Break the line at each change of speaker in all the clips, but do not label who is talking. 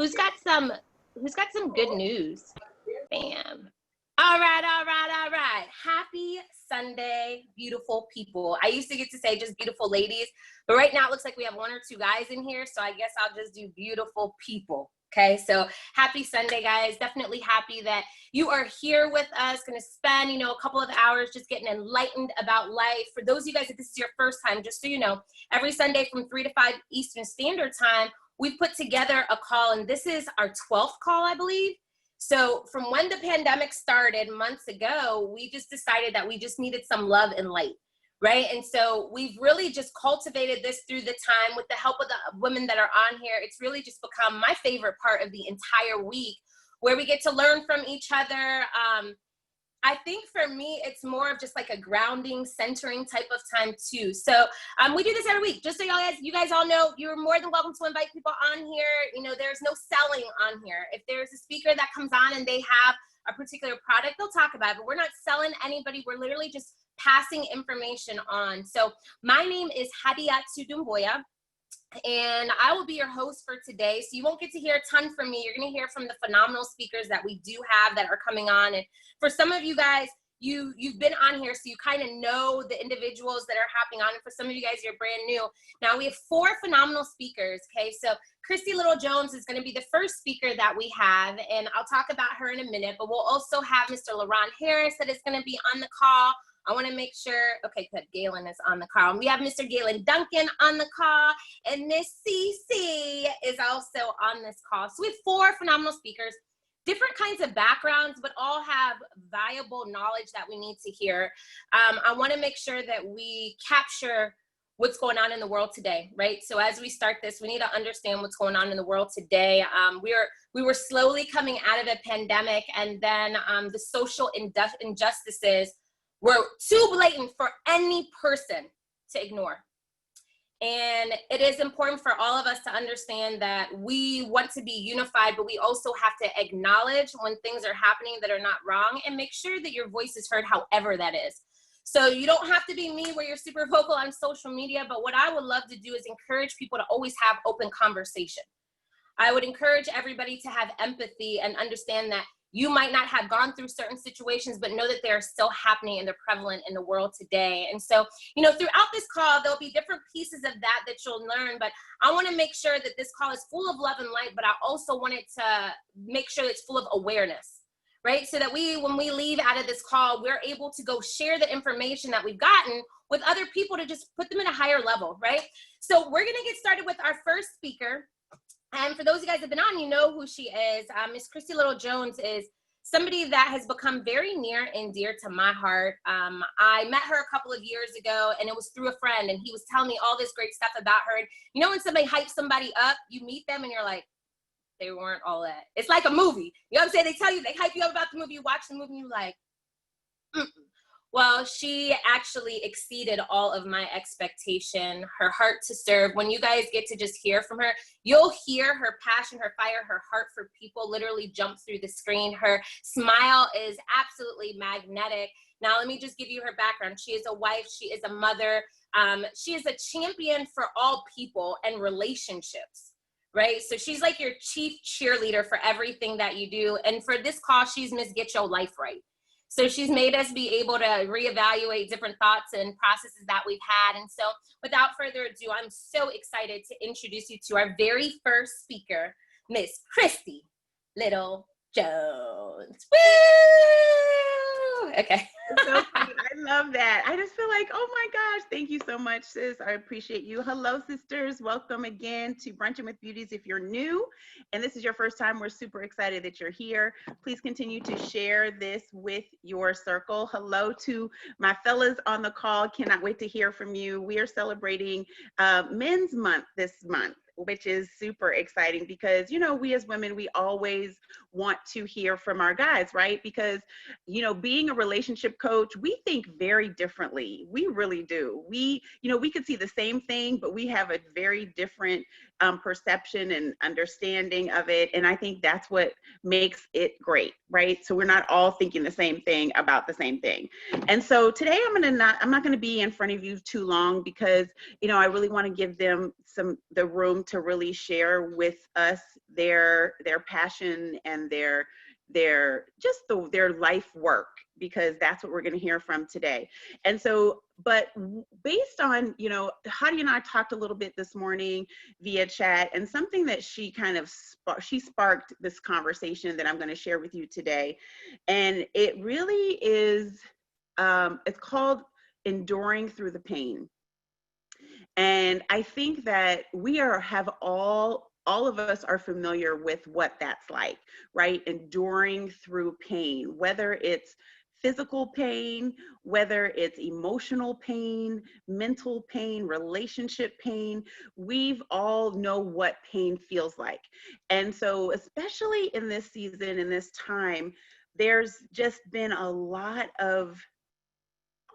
Who's got some good news? Bam. All right. Happy Sunday, beautiful people. I used to get to say just beautiful ladies, but right now it looks like we have one or two guys in here, so I guess I'll just do beautiful people. Okay, so happy Sunday, guys. Definitely happy that you are here with us. Going to spend, a couple of hours just getting enlightened about life. For those of you guys, if this is your first time, just so you know, every Sunday from 3 to 5 Eastern Standard Time, we've put together a call, and this is our 12th call, I believe. So from when the pandemic started months ago, we just decided that we just needed some love and light, right? And so we've really just cultivated this through the time with the help of the women that are on here. It's really just become my favorite part of the entire week, where we get to learn from each other. I think for me, it's more of just like a grounding, centering type of time too. So we do this every week. Just so you guys all know, you're more than welcome to invite people on here. There's no selling on here. If there's a speaker that comes on and they have a particular product, they'll talk about it, but we're not selling anybody. We're literally just passing information on. So my name is Hadiatu Dumbuya, and I will be your host for today. So you won't get to hear a ton from me. You're going to hear from the phenomenal speakers that we do have that are coming on. And for some of you guys, you've been on here, so you kind of know the individuals that are hopping on. And for some of you guys, you're brand new. Now we have 4 phenomenal speakers. Okay, so Christy Jones is going to be the first speaker that we have, and I'll talk about her in a minute. But we'll also have Mr. LaRonn Harris that is going to be on the call. I want to make sure, okay, good, Galen is on the call. We have Mr. Galen Duncan on the call, and Miss CC is also on this call. So we have 4 phenomenal speakers, different kinds of backgrounds, but all have valuable knowledge that we need to hear. I want to make sure that we capture what's going on in the world today, right? So as we start this, we need to understand what's going on in the world today. We were slowly coming out of a pandemic, and then the social injustices were too blatant for any person to ignore. And it is important for all of us to understand that we want to be unified, but we also have to acknowledge when things are happening that are not wrong and make sure that your voice is heard however that is. So you don't have to be me where you're super vocal on social media, but what I would love to do is encourage people to always have open conversation. I would encourage everybody to have empathy and understand that you might not have gone through certain situations, but know that they're still happening and they're prevalent in the world today. And so, throughout this call, there'll be different pieces of that you'll learn, but I want to make sure that this call is full of love and light, but I also want it to make sure it's full of awareness, right? So that when we leave out of this call, we're able to go share the information that we've gotten with other people to just put them in a higher level, right? So we're going to get started with our first speaker. And for those of you guys that have been on, you know who she is. Miss Christy Jones is somebody that has become very near and dear to my heart. I met her a couple of years ago, and it was through a friend, and he was telling me all this great stuff about her. And when somebody hypes somebody up, you meet them and you're like, they weren't all that. It's like a movie. You know what I'm saying? They tell you, they hype you up about the movie, you watch the movie, and you're like, Well, she actually exceeded all of my expectation, her heart to serve. When you guys get to just hear from her, you'll hear her passion, her fire, her heart for people literally jump through the screen. Her smile is absolutely magnetic. Now, let me just give you her background. She is a wife. She is a mother. She is a champion for all people and relationships, right? So she's like your chief cheerleader for everything that you do. And for this call, she's Miss Get Your Life Right. So she's made us be able to reevaluate different thoughts and processes that we've had. And so without further ado, I'm so excited to introduce you to our very first speaker, Miss Christy Jones. Woo! Okay.
So cute. I love that. I just feel like, oh my gosh, thank you so much, sis. I appreciate you. Hello, sisters. Welcome again to Brunchin with Beauties. If you're new and this is your first time, we're super excited that you're here. Please continue to share this with your circle. Hello to my fellas on the call. Cannot wait to hear from you. We are celebrating Men's Month this month, which is super exciting because, we as women, we always want to hear from our guys, right? Because, being a relationship coach, we think very differently. We really do. We could see the same thing, but we have a very different perception and understanding of it. And I think that's what makes it great, right? So we're not all thinking the same thing about the same thing. And so today I'm not going to be in front of you too long because, you know, I really want to give them the room to really share with us their passion and their life work, because that's what we're going to hear from today. And so, but based on, you know, Hadi and I talked a little bit this morning via chat, and something that she kind of sparked this conversation that I'm going to share with you today. And it really is, it's called Enduring Through the Pain. And I think that all of us are familiar with what that's like, right? Enduring through pain, whether it's physical pain, whether it's emotional pain, mental pain, relationship pain. We've all know what pain feels like. And so, especially in this season, in this time, there's just been a lot of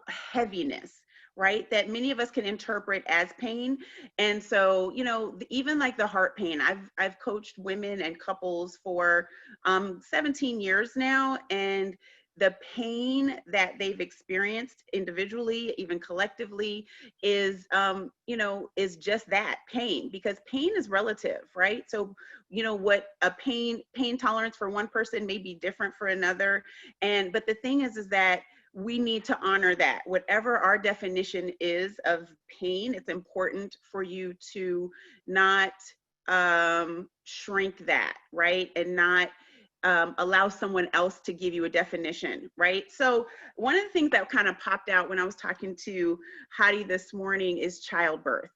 heaviness, right? That many of us can interpret as pain. And so, you know, even like the heart pain, I've coached women and couples for 17 years now. And the pain that they've experienced individually, even collectively, is, you know, is just that, pain, because pain is relative, right? So, you know, what a pain tolerance for one person may be different for another. But the thing is that we need to honor that. Whatever our definition is of pain, it's important for you to not shrink that, right? And not allow someone else to give you a definition, right? So one of the things that kind of popped out when I was talking to Hadi this morning is childbirth.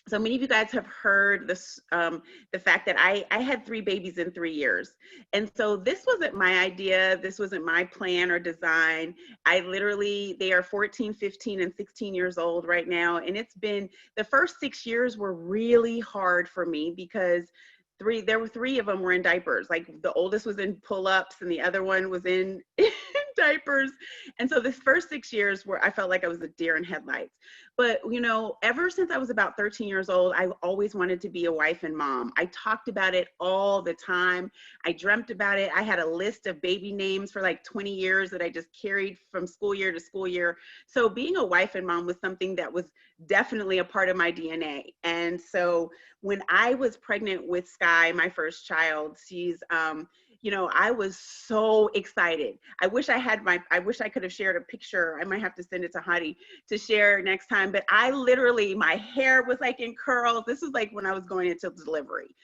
So many of you guys have heard this, the fact that I had 3 babies in 3 years. And so this wasn't my idea. This wasn't my plan or design. They are 14, 15, and 16 years old right now. And it's been, the first 6 years were really hard for me because there were 3 of them were in diapers. Like the oldest was in pull-ups and the other one was in diapers. And so this first 6 years I felt like I was a deer in headlights. But, you know, ever since I was about 13 years old, I always wanted to be a wife and mom. I talked about it all the time. I dreamt about it. I had a list of baby names for like 20 years that I just carried from school year to school year. So being a wife and mom was something that was definitely a part of my DNA. And so when I was pregnant with Sky, my first child, she's, you know, I was so excited. I wish I could have shared a picture. I might have to send it to Hadi to share next time. But I literally, my hair was like in curls. This was like when I was going into delivery.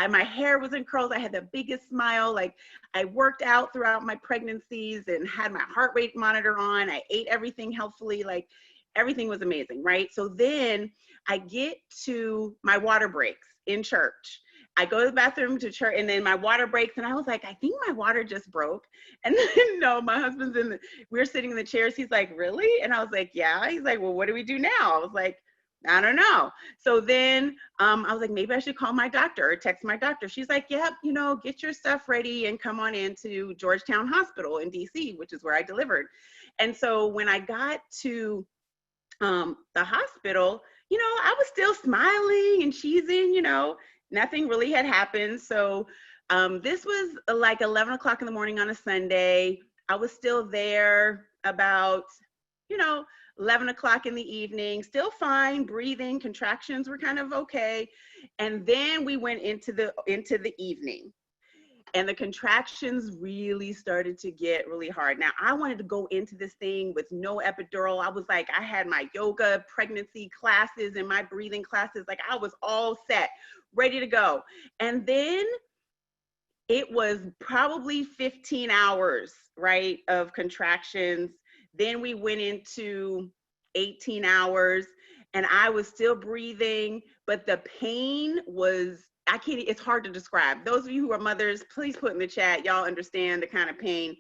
My hair was in curls. I had the biggest smile. Like I worked out throughout my pregnancies and had my heart rate monitor on. I ate everything healthfully. Like everything was amazing, right? So then I get to my water breaks in church. I go to the bathroom to church and then my water breaks and I was like, I think my water just broke. And then no, my husband's we're sitting in the chairs. He's like, really? And I was like, yeah. He's like, well, what do we do now? I was like, I don't know. So then I was like, maybe I should call my doctor or text my doctor. She's like, yep, you know, get your stuff ready and come on into Georgetown Hospital in DC, which is where I delivered. And so when I got to the hospital, you know, I was still smiling and cheesing, you know, nothing really had happened. So this was like 11 o'clock in the morning on a Sunday. I was still there about, you know, 11 o'clock in the evening, still fine, breathing, contractions were kind of okay. And then we went into the evening. And the contractions really started to get really hard. Now, I wanted to go into this thing with no epidural. I was like, I had my yoga pregnancy classes and my breathing classes. Like I was all set, ready to go. And then it was probably 15 hours, right, of contractions. Then we went into 18 hours and I was still breathing, but the pain was, it's hard to describe. Those of you who are mothers, please put in the chat, y'all understand the kind of pain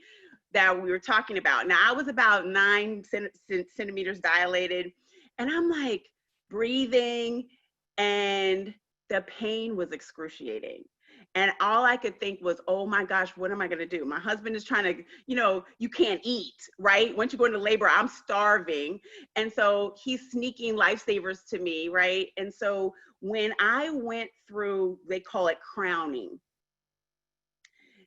that we were talking about. Now I was about 9 centimeters dilated and I'm like breathing and the pain was excruciating. And all I could think was, oh my gosh, what am I going to do? My husband is trying to, you can't eat, right? Once you go into labor, I'm starving. And so he's sneaking lifesavers to me, right? And so when I went through, they call it crowning.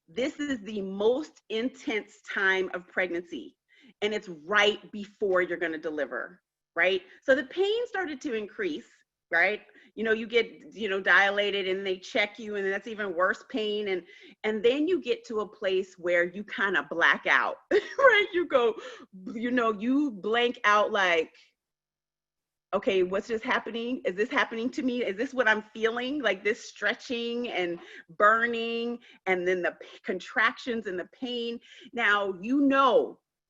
This is the most intense time of pregnancy. And it's right before you're going to deliver, right? So the pain started to increase, right? You get, dilated and they check you, and that's even worse pain. And then you get to a place where you kind of black out, right? You go, you blank out like, okay, what's just happening? Is this happening to me? Is this what I'm feeling? Like this stretching and burning, and then the contractions and the pain. Now,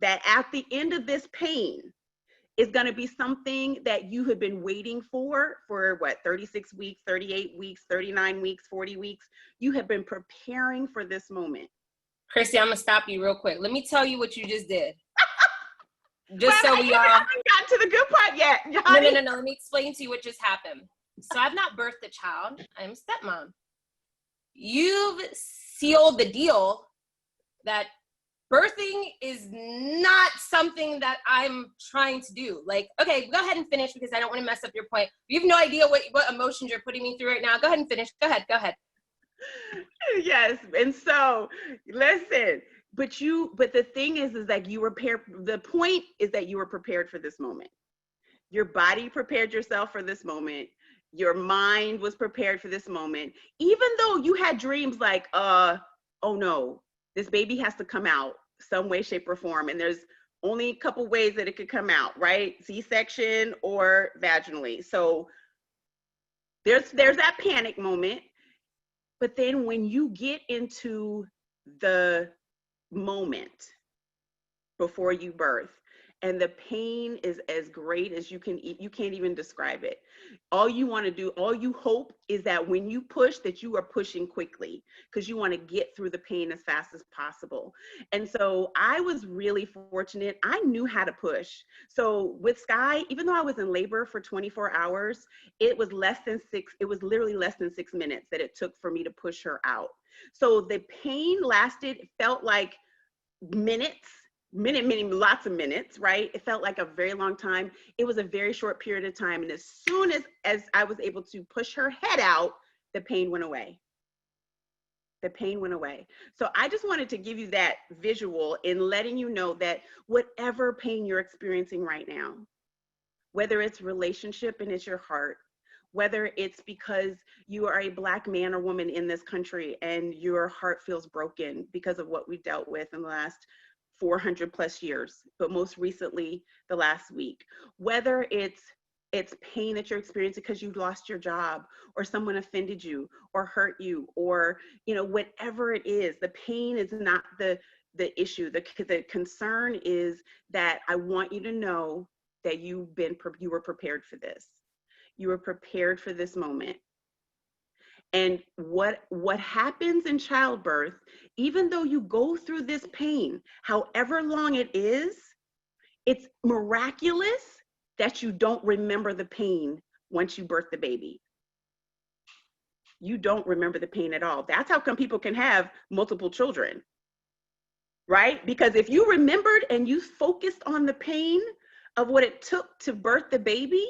that at the end of this pain, is going to be something that you have been waiting for what, 36 weeks, 38 weeks, 39 weeks, 40 weeks. You have been preparing for this moment.
Christy, I'm going to stop you real quick. Let me tell you what you just did.
Just so we all haven't gotten to the good part yet.
No. Let me explain to you what just happened. So I've not birthed a child. I'm a stepmom. You've sealed the deal that birthing is not something that I'm trying to do. Like, okay, go ahead and finish, because I don't want to mess up your point. You have no idea what emotions you're putting me through right now. Go ahead and finish. Go ahead.
Yes. And so listen, but the thing is that you were prepared. The point is that you were prepared for this moment. Your body prepared yourself for this moment. Your mind was prepared for this moment. Even though you had dreams like, oh no, this baby has to come out some way, shape, or form. And there's only a couple ways that it could come out, right? C-section or vaginally. So there's that panic moment. But then when you get into the moment before you birth, and the pain is as great as you can't even describe it. All you want to do, all you hope is that when you push, that you are pushing quickly, because you want to get through the pain as fast as possible. And so I was really fortunate. I knew how to push. So with Sky, even though I was in labor for 24 hours, it was literally less than 6 minutes that it took for me to push her out. So the pain felt like lots of minutes, right? It felt like a very long time. It was a very short period of time. And as soon as I was able to push her head out, the pain went away. The pain went away. So I just wanted to give you that visual in letting you know that whatever pain you're experiencing right now, whether it's relationship and it's your heart, whether it's because you are a Black man or woman in this country and your heart feels broken because of what we dealt with in the last 400 plus years, but most recently the last week, whether it's pain that you're experiencing because you lost your job, or someone offended you or hurt you, or whatever it is, the pain is not the issue. The concern is that I want you to know that you were prepared for this. You were prepared for this moment. And what happens in childbirth, even though you go through this pain, however long it is, it's miraculous that you don't remember the pain once you birth the baby. You don't remember the pain at all. That's how come people can have multiple children, right? Because if you remembered and you focused on the pain of what it took to birth the baby,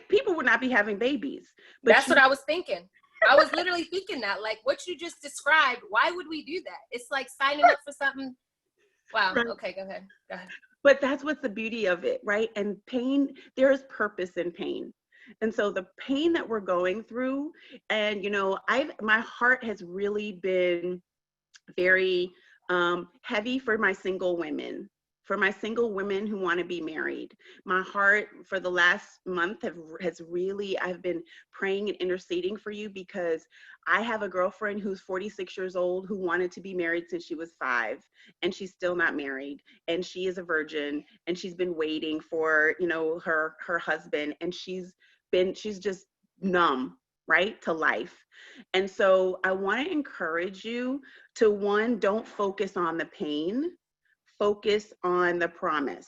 people would not be having babies.
But that's what I was thinking. I was literally thinking that, like what you just described, why would we do that? It's like signing up for something. Wow. Right. Okay, go ahead.
But that's what's the beauty of it, right? And pain, there is purpose in pain. And so the pain that we're going through, and my heart has really been very heavy for my single women. For my single women who want to be married. My heart for the last month I've been praying and interceding for you, because I have a girlfriend who's 46 years old who wanted to be married since she was 5, and she's still not married, and she is a virgin, and she's been waiting for, her husband, and she's just numb, right, to life. And so I want to encourage you to, one, don't focus on the pain. Focus on the promise.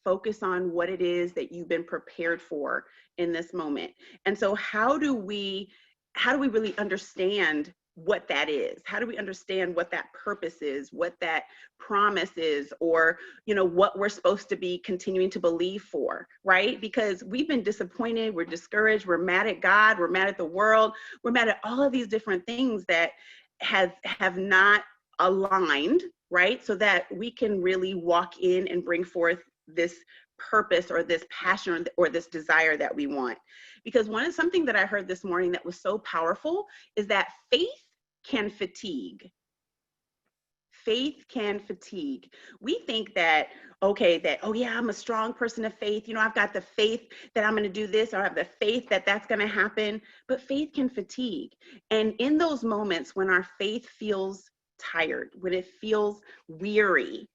Focus on what it is that you've been prepared for in this moment. And so how do we how do we really understand what that is? How do we understand what that purpose is, what that promise is, or, you know, what we're supposed to be continuing to believe for, right? Because we've been disappointed, we're discouraged, we're mad at God, we're mad at the world, we're mad at all of these different things that have not aligned, right? So that we can really walk in and bring forth this purpose or this passion or this desire that we want. Because something that I heard this morning that was so powerful is that faith can fatigue. Faith can fatigue. We think that, okay, oh yeah, I'm a strong person of faith. You know, I've got the faith that I'm going to do this, or I have the faith that that's going to happen. But faith can fatigue. And in those moments when our faith feels tired, when it feels weary,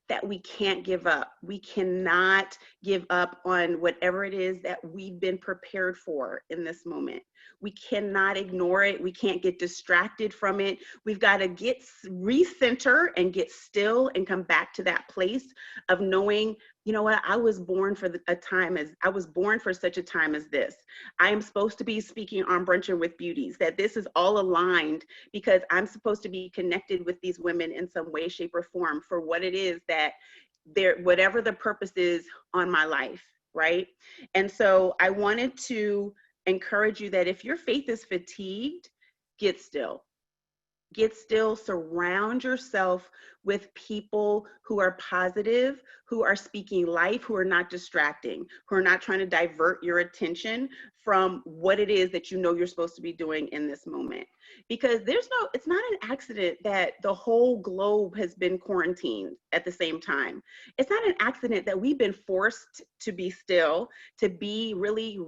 that we can't give up. We cannot give up on whatever it is that we've been prepared for in this moment. We cannot ignore it. We can't get distracted from it. We've got to recenter and get still and come back to that place of knowing, you know what, I was born for such a time as this. I am supposed to be speaking on Brunchin with Beauties, that this is all aligned because I'm supposed to be connected with these women in some way, shape, or form for what it is that whatever the purpose is on my life, right? And so I wanted to encourage you that if your faith is fatigued, get still. Get still, surround yourself with people who are positive, who are speaking life, who are not distracting, who are not trying to divert your attention from what it is that you know you're supposed to be doing in this moment. Because it's not an accident that the whole globe has been quarantined at the same time. It's not an accident that we've been forced to be still, to be really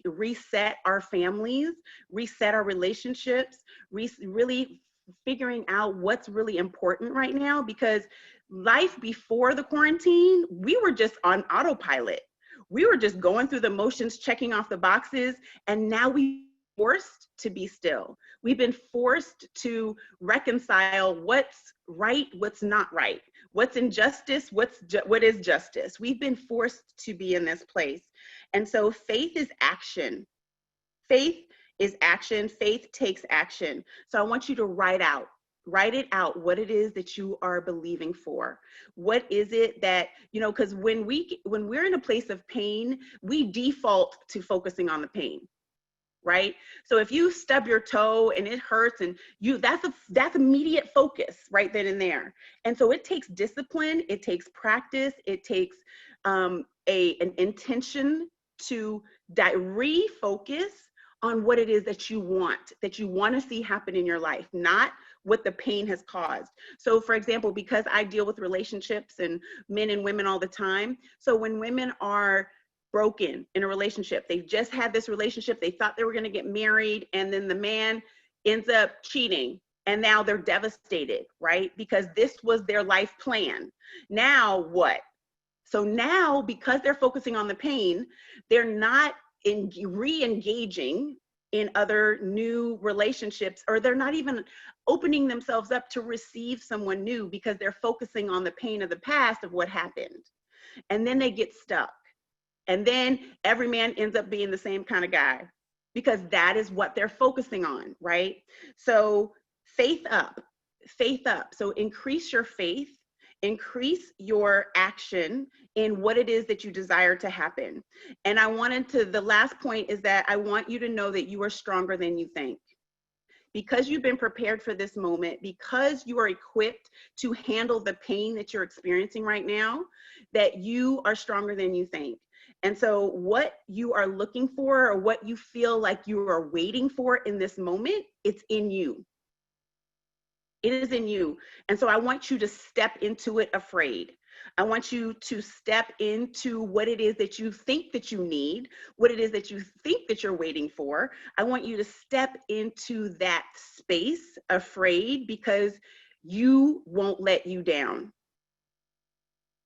reset our families, reset our relationships, really figuring out what's really important right now, because life before the quarantine, we were just on autopilot. We were just going through the motions, checking off the boxes, and now we forced to be still. We've been forced to reconcile what's right, what's not right, what's injustice, what is justice. We've been forced to be in this place. And so faith is action. Faith is action. Faith takes action. So I want you to write it out what it is that you are believing for. What is it that, you know, because when we're in a place of pain, we default to focusing on the pain, right? So if you stub your toe and it hurts and that's immediate focus right then and there. And so it takes discipline, it takes practice, it takes an intention to refocus on what it is that you want to see happen in your life, not what the pain has caused. So for example, because I deal with relationships and men and women all the time. So when women are broken in a relationship, they just had this relationship, they thought they were going to get married, and then the man ends up cheating, and now they're devastated, right? Because this was their life plan. Now what? So now, because they're focusing on the pain, they're not re-engaging in other new relationships, or they're not even opening themselves up to receive someone new because they're focusing on the pain of the past of what happened. And then they get stuck. And then every man ends up being the same kind of guy because that is what they're focusing on, right? So faith up. So increase your faith, increase your action in what it is that you desire to happen. And the last point is that I want you to know that you are stronger than you think. Because you've been prepared for this moment, because you are equipped to handle the pain that you're experiencing right now, that you are stronger than you think. And so what you are looking for, or what you feel like you are waiting for in this moment, it's in you. It is in you. And so I want you to step into it afraid. I want you to step into what it is that you think that you need, what it is that you think that you're waiting for. I want you to step into that space afraid, because you won't let you down.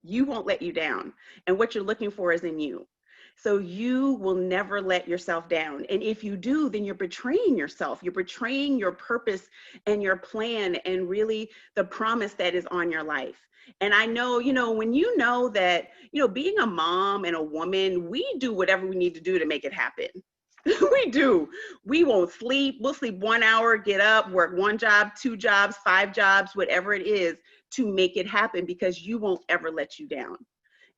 You won't let you down. And what you're looking for is in you. So you will never let yourself down. And if you do, then you're betraying yourself. You're betraying your purpose and your plan and really the promise that is on your life. And I know, when you know that, being a mom and a woman, we do whatever we need to do to make it happen. We do. We won't sleep. We'll sleep 1 hour, get up, work 1 job, 2 jobs, 5 jobs, whatever it is to make it happen, because you won't ever let you down.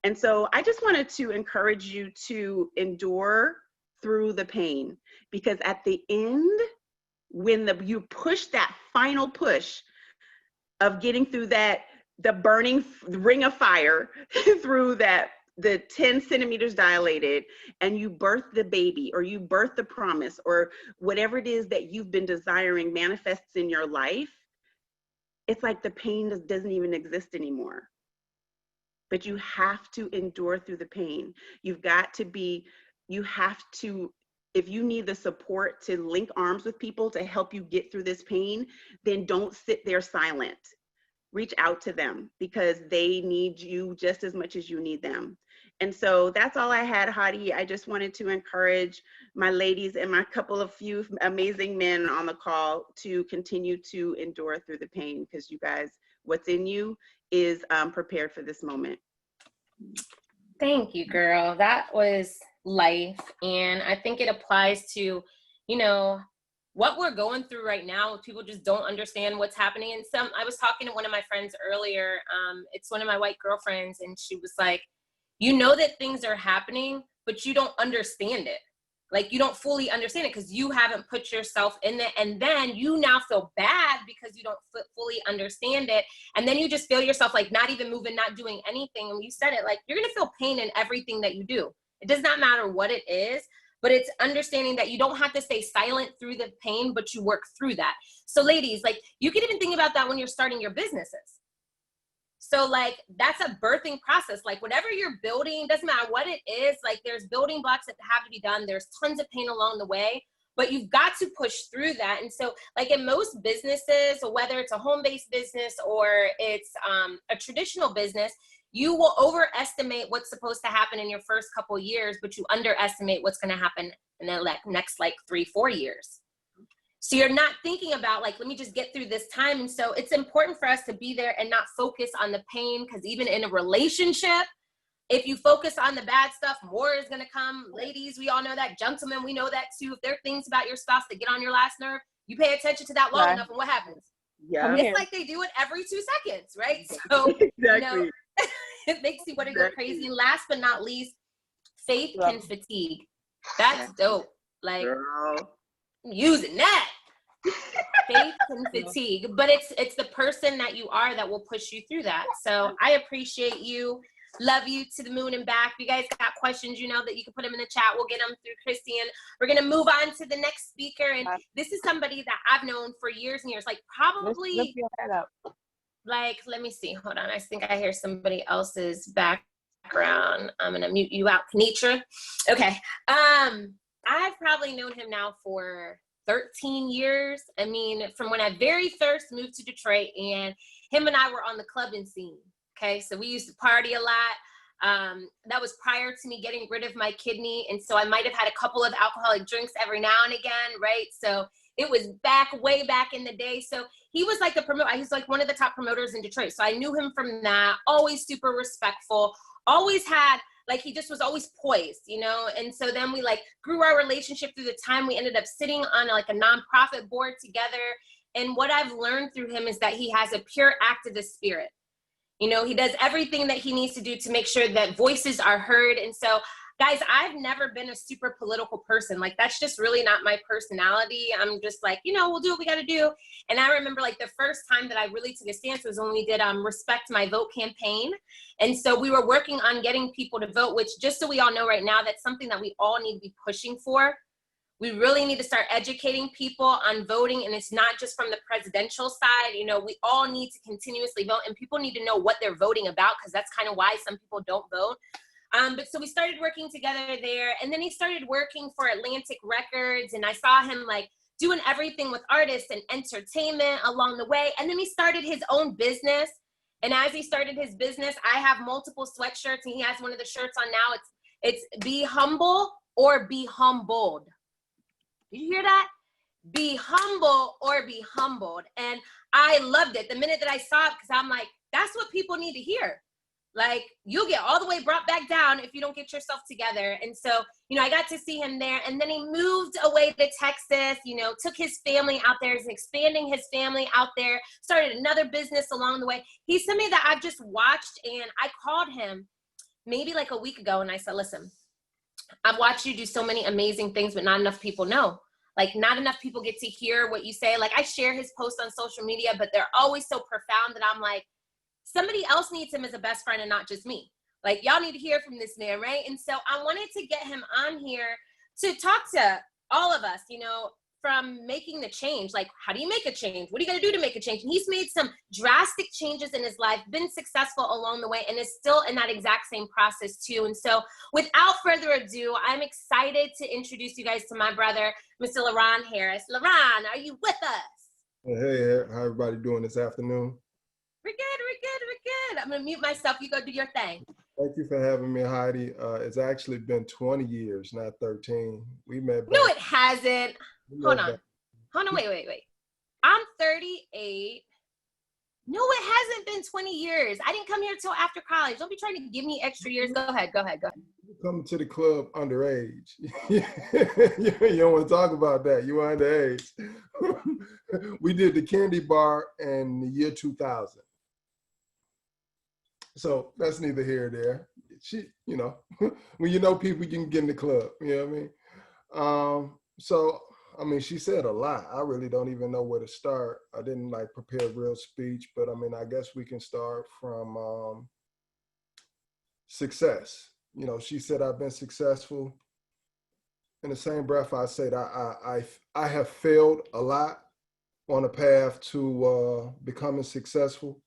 And so I just wanted to encourage you to endure through the pain, because at the end, when you push that final push of getting through the burning ring of fire through the 10 centimeters dilated, and you birth the baby, or you birth the promise, or whatever it is that you've been desiring manifests in your life, it's like the pain doesn't even exist anymore. But you have to endure through the pain. You have to, if you need the support to link arms with people to help you get through this pain, then don't sit there silent. Reach out to them, because they need you just as much as you need them. And so that's all I had, Hadi. I just wanted to encourage my ladies and my few amazing men on the call to continue to endure through the pain, because you guys, what's in you is prepared for this moment.
Thank you, girl. That was life. And I think it applies to, what we're going through right now. People just don't understand what's happening. And I was talking to one of my friends earlier. It's one of my white girlfriends, and she was like, you know that things are happening, but you don't understand it. Like, you don't fully understand it because you haven't put yourself in it. And then you now feel bad because you don't fully understand it. And then you just feel yourself like not even moving, not doing anything. And you said it, like, you're going to feel pain in everything that you do. It does not matter what it is, but it's understanding that you don't have to stay silent through the pain, but you work through that. So ladies, like, you can even think about that when you're starting your businesses. So like, that's a birthing process. Like, whatever you're building, doesn't matter what it is, like, there's building blocks that have to be done. There's tons of pain along the way, but you've got to push through that. And so like in most businesses, or whether it's a home-based business or it's a traditional business, you will overestimate what's supposed to happen in your first couple of years, but you underestimate what's going to happen in the next 3-4 years. So you're not thinking about like, let me just get through this time. And so it's important for us to be there and not focus on the pain, because even in a relationship, if you focus on the bad stuff, more is going to come. Ladies, we all know that. Gentlemen, we know that too. If there are things about your spouse that get on your last nerve, you pay attention to that long enough, and what happens?
Yeah,
it's like they do it every 2 seconds, right? So
exactly.
it makes you want to go crazy. And last but not least, faith can fatigue. That's dope. Like,
girl,
using that. Faith can fatigue, but it's the person that you are that will push you through that. So I appreciate you. Love you to the moon and back. If you guys got questions, that you can put them in the chat. We'll get them through Christy, and we're going to move on to the next speaker. And this is somebody that I've known for years and years, like probably,
lift your head up.
Like, let me see. Hold on. I think I hear somebody else's background. I'm going to mute you out, Kenitra. Okay. I've probably known him now for 13 years. I mean, from when I very first moved to Detroit, and him and I were on the clubbing scene. Okay. So we used to party a lot. That was prior to me getting rid of my kidney. And so I might've had a couple of alcoholic drinks every now and again. Right. So it was way back in the day. So he was like a promoter. He's like one of the top promoters in Detroit. So I knew him from that. Always super respectful. Always had, like, he just was always poised, And so then we like grew our relationship through the time. We ended up sitting on like a nonprofit board together. And what I've learned through him is that he has a pure activist spirit. He does everything that he needs to do to make sure that voices are heard. And so, guys, I've never been a super political person. Like, that's just really not my personality. I'm just like, we'll do what we got to do. And I remember like the first time that I really took a stance was when we did Respect My Vote campaign. And so we were working on getting people to vote, which, just so we all know right now, that's something that we all need to be pushing for. We really need to start educating people on voting. And it's not just from the presidential side. We all need to continuously vote, and people need to know what they're voting about, because that's kind of why some people don't vote. But so we started working together there, and then he started working for Atlantic Records, and I saw him like doing everything with artists and entertainment along the way. And then he started his own business. And as he started his business, I have multiple sweatshirts, and he has one of the shirts on now. It's be humble or be humbled. Did you hear that? Be humble or be humbled. And I loved it the minute that I saw it, because I'm like, that's what people need to hear. Like, you'll get all the way brought back down if you don't get yourself together. And so, you know, I got to see him there. And then he moved away to Texas, you know, took his family out there, is expanding his family out there, started another business along the way. He's somebody that I've just watched, and I called him maybe like a week ago, and I said, listen, I've watched you do so many amazing things, but not enough people know. Like, not enough people get to hear what you say. Like, I share his posts on social media, but they're always so profound that I'm like, somebody else needs him as a best friend and not just me. Like, y'all need to hear from this man, right? And so I wanted to get him on here to talk to all of us, you know, from making the change. Like, how do you make a change? What are you going to do to make a change? And he's made some drastic changes in his life, been successful along the way, and is still in that exact same process too. And so without further ado, I'm excited to introduce you guys to my brother, Mr. LaRonn Harris. LaRonn, are you with us?
Hey, how everybody doing this afternoon?
We're good. I'm going to mute myself. You go do your thing.
Thank you for having me, Heidi. It's actually been 20 years, not 13. We met back.
No, it hasn't. Hold on, wait. I'm 38. No, it hasn't been 20 years. I didn't come here till after college. Don't be trying to give me extra years. Go ahead.
You come to the club underage. You don't want to talk about that. You were underage. We did the candy bar in the year 2000. So that's neither here nor there. You know, when you know people, you can get in the club. You know what I mean? So, I mean, she said a lot. I really don't even know where to start. I didn't like prepare a real speech, but I mean, I guess we can start from success. You know, she said I've been successful. In the same breath, I said I have failed a lot on a path to becoming successful.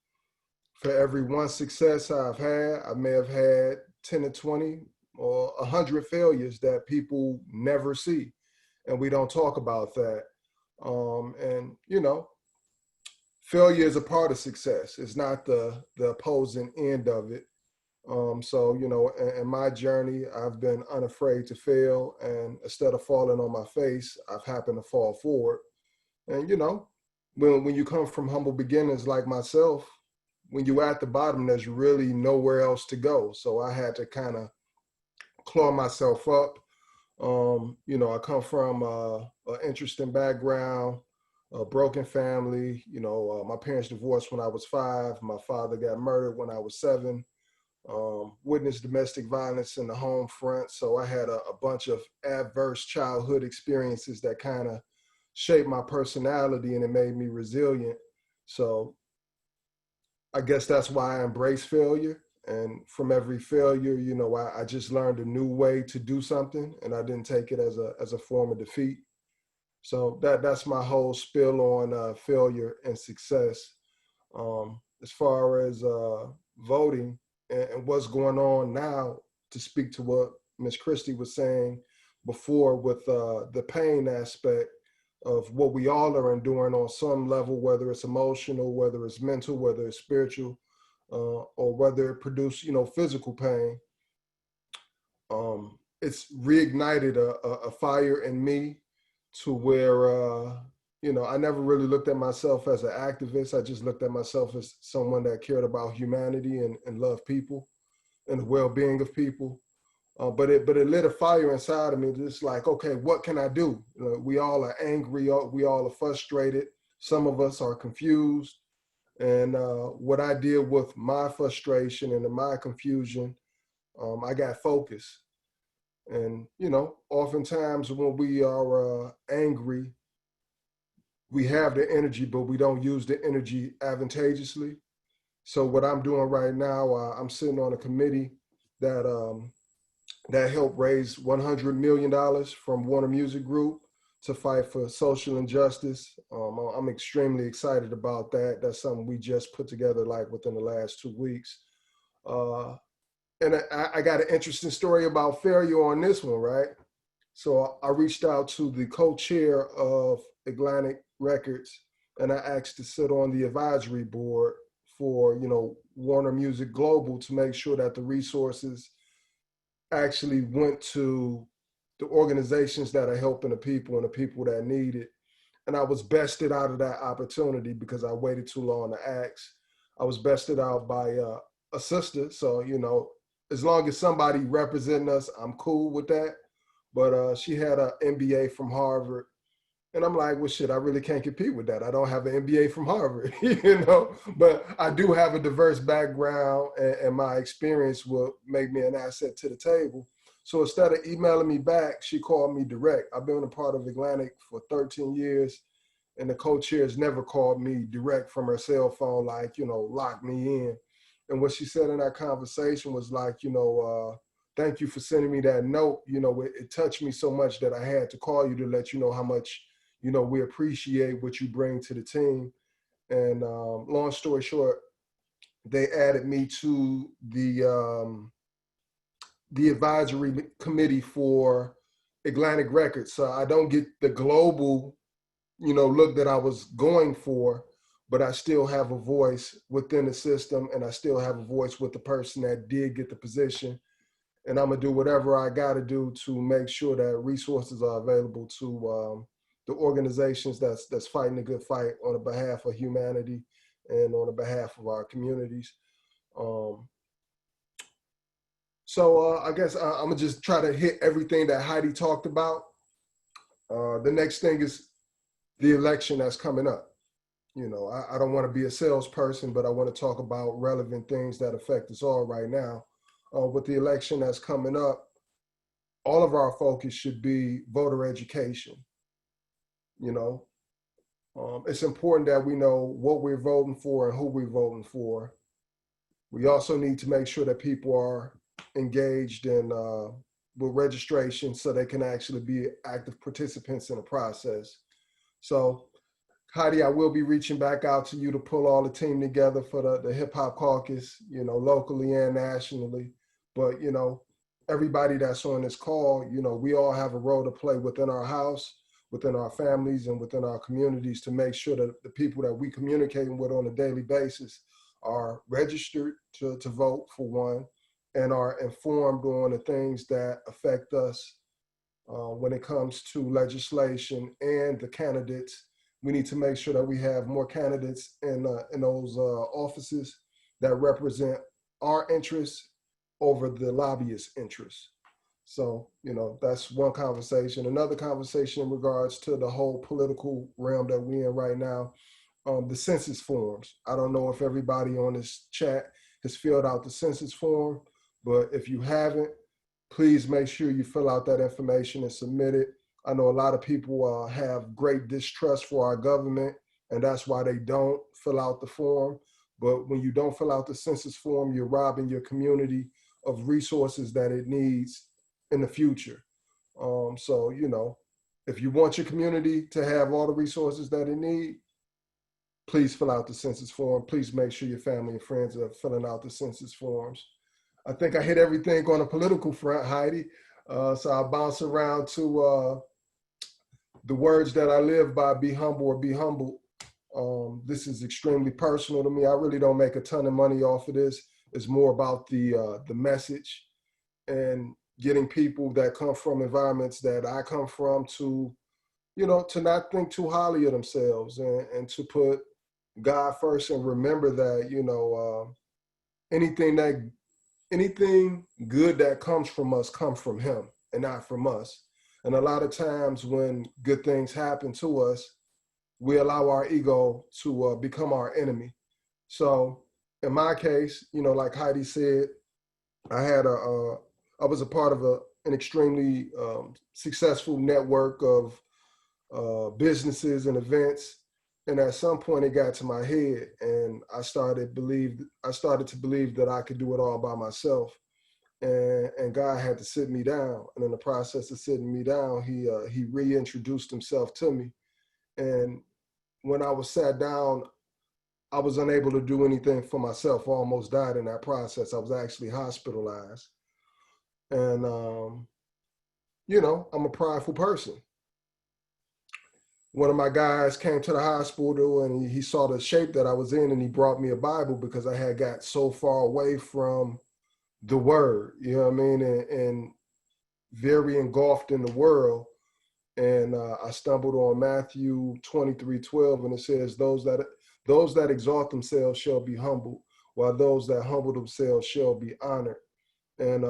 For every one success I've had, I may have had 10 to 20 or 100 failures that people never see. And we don't talk about that. And, you know, failure is a part of success. It's not the opposing end of it. So, you know, in my journey, I've been unafraid to fail. And instead of falling on my face, I've happened to fall forward. And, you know, when you come from humble beginnings like myself, when you're at the bottom, there's really nowhere else to go. So I had to kind of claw myself up. You know, I come from an interesting background, a broken family. You know, my parents divorced when I was 5. My father got murdered when I was 7. Witnessed domestic violence in the home front. So I had a bunch of adverse childhood experiences that kind of shaped my personality, and it made me resilient. So I guess that's why I embrace failure. And from every failure, you know, I just learned a new way to do something, and I didn't take it as a form of defeat. So that's my whole spill on failure and success. As far as voting and what's going on now, to speak to what Ms. Christy was saying before with the pain aspect of what we all are enduring on some level, whether it's emotional, whether it's mental, whether it's spiritual, or whether it produced, you know, physical pain. It's reignited a fire in me to where, you know, I never really looked at myself as an activist. I just looked at myself as someone that cared about humanity and loved people and the well-being of people. But it lit a fire inside of me. Just like, okay, what can I do? We all are angry. We all are frustrated. Some of us are confused. And what I did with my frustration and my confusion, I got focused. And, you know, oftentimes when we are angry, we have the energy, but we don't use the energy advantageously. So what I'm doing right now, I'm sitting on a committee that helped raise $100 million from Warner Music Group to fight for social injustice. I'm extremely excited about that. That's something we just put together like within the last 2 weeks. And I got an interesting story about failure on this one, right? So I reached out to the co-chair of Atlantic Records, and I asked to sit on the advisory board for, you know, Warner Music Global to make sure that the resources actually went to the organizations that are helping the people and the people that need it. And I was bested out of that opportunity because I waited too long to ask. I was bested out by a sister. So, as long as somebody representing us, I'm cool with that. But she had an MBA from Harvard. And I'm like, well, shit, I really can't compete with that. I don't have an MBA from Harvard, but I do have a diverse background, and my experience will make me an asset to the table. So instead of emailing me back, she called me direct. I've been a part of Atlantic for 13 years, and the co-chair has never called me direct from her cell phone, like, lock me in. And what she said in that conversation was like, thank you for sending me that note. It touched me so much that I had to call you to let you know how much, we appreciate what you bring to the team. And long story short, they added me to the advisory committee for Atlantic Records. So I don't get the global, look that I was going for, but I still have a voice within the system, and I still have a voice with the person that did get the position. And I'm gonna do whatever I gotta do to make sure that resources are available to the organizations that's fighting a good fight on the behalf of humanity and on the behalf of our communities. So I guess I'm gonna just try to hit everything that Heidi talked about. The next thing is the election that's coming up. I don't want to be a salesperson, but I want to talk about relevant things that affect us all right now. With the election that's coming up, all of our focus should be voter education. It's important that we know what we're voting for and who we're voting for. We also need to make sure that people are engaged in with registration so they can actually be active participants in the process. So, Heidi, I will be reaching back out to you to pull all the team together for the Hip Hop Caucus, locally and nationally. But, everybody that's on this call, we all have a role to play within our house, within our families, and within our communities to make sure that the people that we communicating with on a daily basis are registered to vote, for one, and are informed on the things that affect us when it comes to legislation and the candidates. We need to make sure that we have more candidates in those offices that represent our interests over the lobbyist interests. So, that's one conversation. Another conversation in regards to the whole political realm that we're in right now, the census forms. I don't know if everybody on this chat has filled out the census form, but if you haven't, please make sure you fill out that information and submit it. I know a lot of people have great distrust for our government, and that's why they don't fill out the form. But when you don't fill out the census form, you're robbing your community of resources that it needs in the future. So, if you want your community to have all the resources that it needs, please fill out the census form. Please make sure your family and friends are filling out the census forms. I think I hit everything on the political front, Heidi. So I'll bounce around to the words that I live by: be humble or be humbled. This is extremely personal to me. I really don't make a ton of money off of this. It's more about the message and getting people that come from environments that I come from to, to not think too highly of themselves and to put God first and remember that, anything good that comes from us comes from him and not from us. And a lot of times when good things happen to us, we allow our ego to become our enemy. So in my case, like Heidi said, I was a part of an extremely successful network of businesses and events. And at some point it got to my head and I started to believe that I could do it all by myself. And God had to sit me down. And in the process of sitting me down, he reintroduced himself to me. And when I was sat down, I was unable to do anything for myself. I almost died in that process. I was actually hospitalized. And, I'm a prideful person. One of my guys came to the hospital and he saw the shape that I was in and he brought me a Bible because I had got so far away from the word, and very engulfed in the world. And I stumbled on Matthew 23:12, and it says, those that exalt themselves shall be humbled. while those that humble themselves shall be honored. And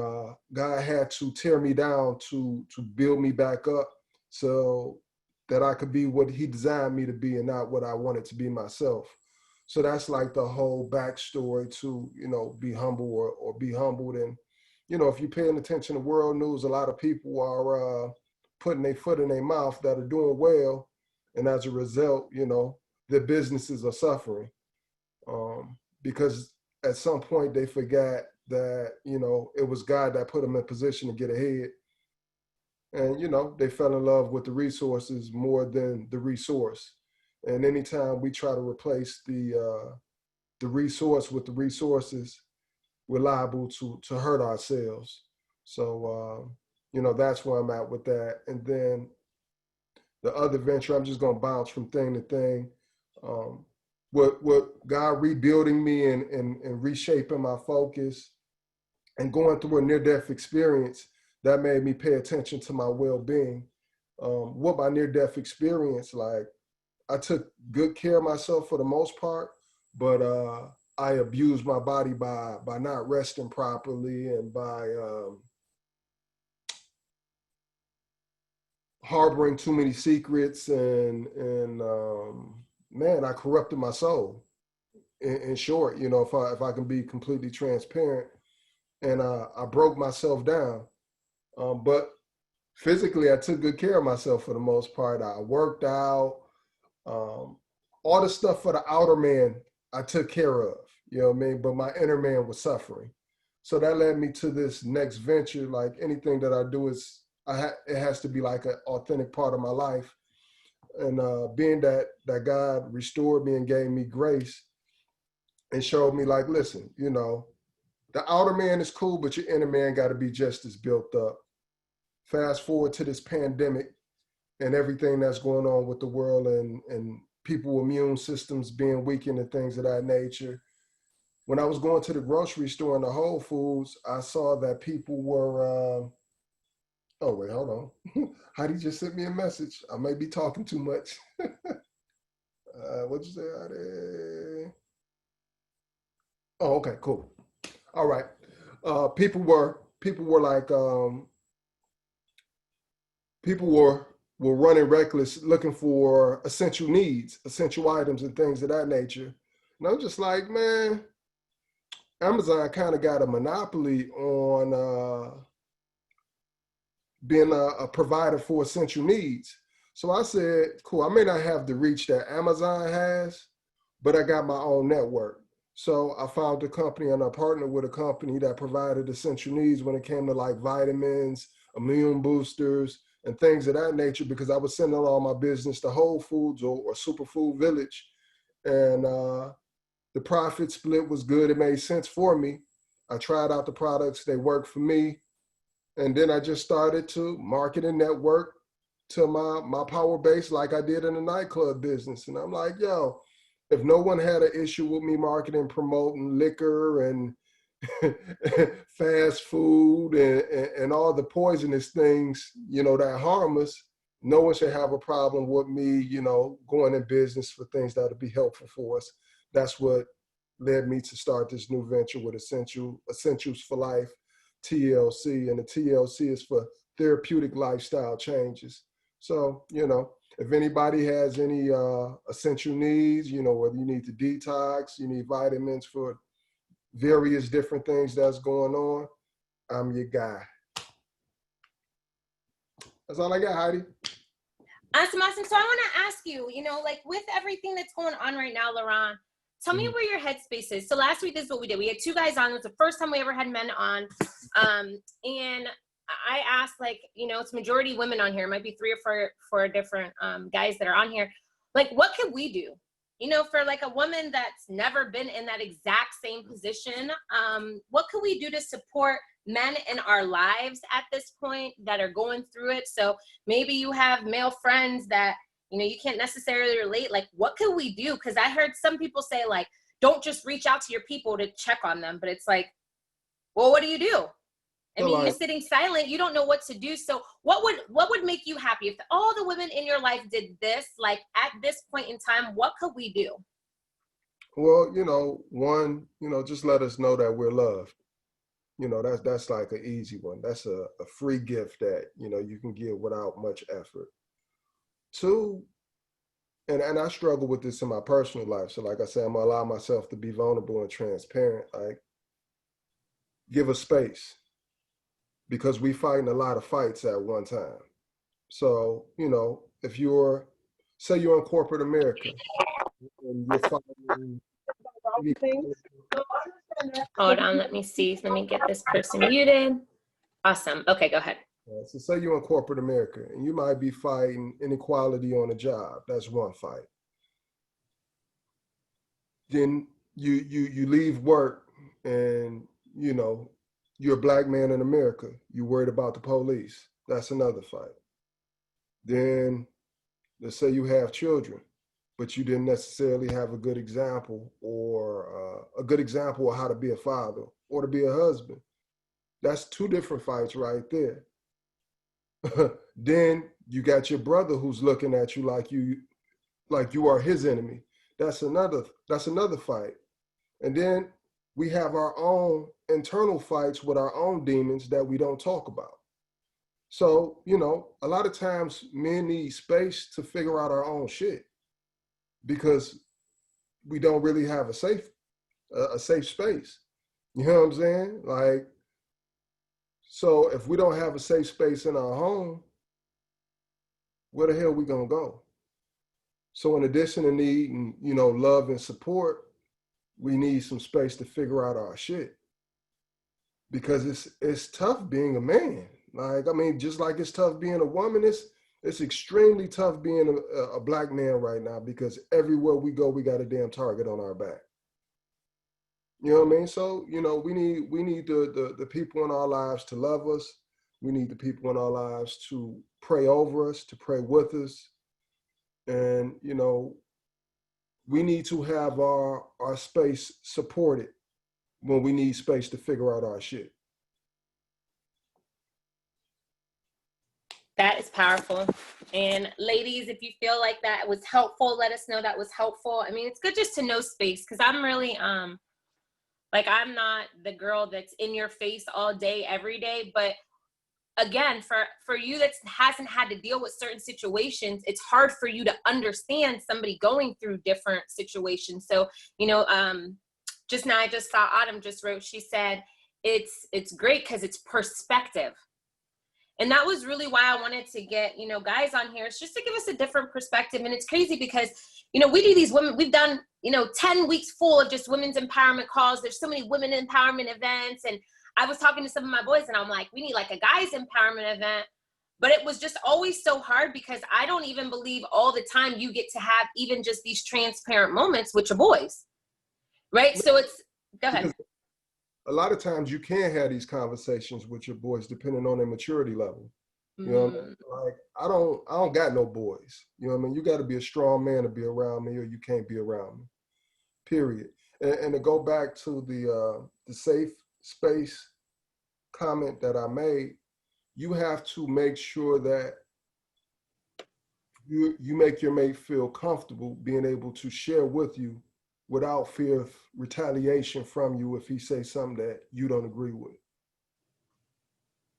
God had to tear me down to build me back up so that I could be what he designed me to be and not what I wanted to be myself. So that's like the whole backstory to, you know, be humble or be humbled. And, you know, if you're paying attention to world news, a lot of people are putting their foot in their mouth that are doing well. And as a result, you know, their businesses are suffering because at some point they forgot that, you know, it was God that put them in position to get ahead. And, you know, they fell in love with the resources more than the resource. And anytime we try to replace the resource with the resources, we're liable to hurt ourselves. So, you know, that's where I'm at with that. And then the other venture, I'm just going to bounce from thing to thing. What God rebuilding me and reshaping my focus and going through a near-death experience, that made me pay attention to my well-being. What my near-death experience, like, I took good care of myself for the most part, but I abused my body by not resting properly and by harboring too many secrets and man, I corrupted my soul. In short, you know, if I can be completely transparent, and I broke myself down, but physically I took good care of myself for the most part. I worked out. All the stuff for the outer man, I took care of, you know what I mean? But my inner man was suffering. So that led me to this next venture. Like anything that I do is, it has to be like an authentic part of my life. And being that God restored me and gave me grace and showed me like, listen, you know, the outer man is cool, but your inner man got to be just as built up. Fast forward to this pandemic and everything that's going on with the world and people immune systems being weakened and things of that nature. When I was going to the grocery store and the Whole Foods, I saw that people were, oh wait, hold on. Heidi just sent me a message. I may be talking too much. What'd you say, Heidi? Oh, okay, cool. All right. People were like, people were running reckless looking for essential needs, essential items and things of that nature. And I'm just like, man, Amazon kind of got a monopoly on being a provider for essential needs. So I said, cool, I may not have the reach that Amazon has, but I got my own network. So I found a company and I partnered with a company that provided essential needs when it came to like vitamins, immune boosters, and things of that nature, because I was sending all my business to Whole Foods or Superfood Village. And the profit split was good. It made sense for me. I tried out the products. They worked for me. And then I just started to market and network to my power base like I did in the nightclub business. And I'm like, yo, if no one had an issue with me marketing, promoting liquor and fast food and all the poisonous things, you know, that harm us, no one should have a problem with me, you know, going in business for things that would be helpful for us. That's what led me to start this new venture with Essentials for Life, TLC. And the TLC is for therapeutic lifestyle changes. So, you know, if anybody has any essential needs, you know, whether you need to detox, you need vitamins for various different things that's going on, I'm your guy. That's all I got, Heidi.
Awesome. So I want to ask you, you know, like with everything that's going on right now, LaRonn, tell me where your headspace is. So last week, this is what we did. We had 2 guys on. It was the first time we ever had men on. And I asked, like, you know, it's majority women on here. It might be 3 or 4 different guys that are on here. Like, what can we do? You know, for like a woman that's never been in that exact same position, what can we do to support men in our lives at this point that are going through it? So maybe you have male friends that, you know, you can't necessarily relate. Like, what can we do? Because I heard some people say, like, don't just reach out to your people to check on them. But it's like, well, what do you do? I mean, you're sitting silent. You don't know what to do. So what would make you happy if all the women in your life did this? Like at this point in time, what could we do?
Well, one, just let us know that we're loved. That's like an easy one. That's a free gift that, you can give without much effort. Two, and I struggle with this in my personal life. So like I said, I'm gonna allow myself to be vulnerable and transparent. Like, give a space, because we fighting a lot of fights at one time. So, if say you're in corporate America and you're fighting
Hold on, let me see. Let me get this person muted. Awesome. Okay, go ahead.
So say you're in corporate America and you might be fighting inequality on a job. That's one fight. Then you leave work and you're a black man in America. You're worried about the police. That's another fight. Then let's say you have children, but you didn't necessarily have a good example or a good example of how to be a father or to be a husband. That's two different fights right there. Then you got your brother who's looking at you like you are his enemy. That's another fight. And then we have our own internal fights with our own demons that we don't talk about. So, a lot of times men need space to figure out our own shit because we don't really have a safe space. You know what I'm saying? Like, so if we don't have a safe space in our home, where the hell are we gonna go? So in addition to needing, love and support, we need some space to figure out our shit. Because it's tough being a man. Like, I mean, just like it's tough being a woman, it's extremely tough being a black man right now, because everywhere we go, we got a damn target on our back. You know what I mean? So, we need the people in our lives to love us. We need the people in our lives to pray over us, to pray with us. And, we need to have our space supported when we need space to figure out our shit.
That is powerful. And ladies, if you feel like that was helpful, let us know that was helpful. I mean, it's good just to know space, because I'm really, like, I'm not the girl that's in your face all day, every day. But again, for you that hasn't had to deal with certain situations, it's hard for you to understand somebody going through different situations. So, just now I just saw Autumn just wrote, she said, it's great because it's perspective. And that was really why I wanted to get, guys on here. It's just to give us a different perspective. And it's crazy because, we do these women, we've done, 10 weeks full of just women's empowerment calls. There's so many women empowerment events. And I was talking to some of my boys and I'm like, we need like a guys empowerment event. But it was just always so hard because I don't even believe all the time you get to have even just these transparent moments with your boys. Right? So go ahead.
A lot of times you can have these conversations with your boys depending on their maturity level. You know what I mean? Like, I don't got no boys. You know what I mean? You got to be a strong man to be around me, or you can't be around me. Period. And to go back to the safe space comment that I made, you have to make sure that you make your mate feel comfortable being able to share with you without fear of retaliation from you if he says something that you don't agree with.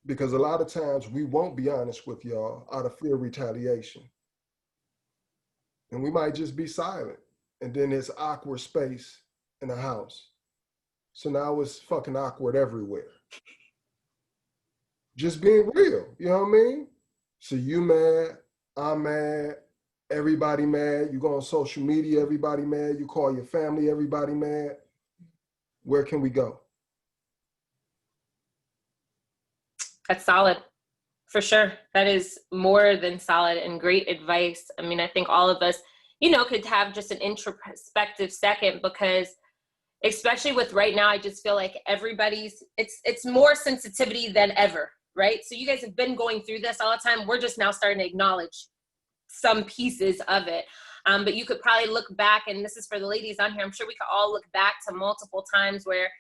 Because a lot of times we won't be honest with y'all out of fear of retaliation. And we might just be silent. And then there's awkward space in the house. So now it's fucking awkward everywhere. Just being real, you know what I mean? So you mad, I'm mad, everybody mad. You go on social media, everybody mad. You call your family, everybody mad. Where can we go?
That's solid, for sure. That is more than solid and great advice. I mean, I think all of us, could have just an introspective second, because especially with right now, I just feel like it's more sensitivity than ever, right? So you guys have been going through this all the time. We're just now starting to acknowledge some pieces of it. But you could probably look back, and this is for the ladies on here, I'm sure we could all look back to multiple times where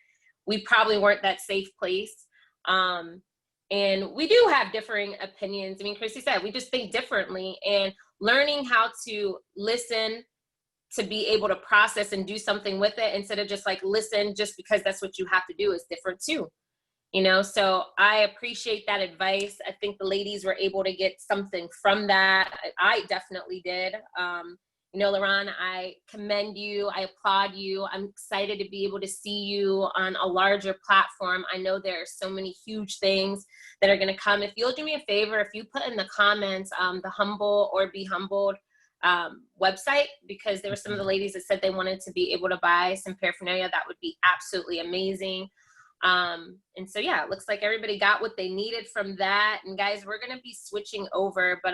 we probably weren't that safe place. And we do have differing opinions. I mean, Christy said, we just think differently, and learning how to listen to be able to process and do something with it instead of just like listen just because that's what you have to do is different too. You know, so I appreciate that advice. I think the ladies were able to get something from that. I definitely did. You know, LaRonn, I commend you. I applaud you. I'm excited to be able to see you on a larger platform. I know there are so many huge things that are going to come. If you'll do me a favor, if you put in the comments the Humble or Be Humbled website, because there were some of the ladies that said they wanted to be able to buy some paraphernalia, that would be absolutely amazing. And so, yeah, it looks like everybody got what they needed from that. And guys, we're going to be switching over, but,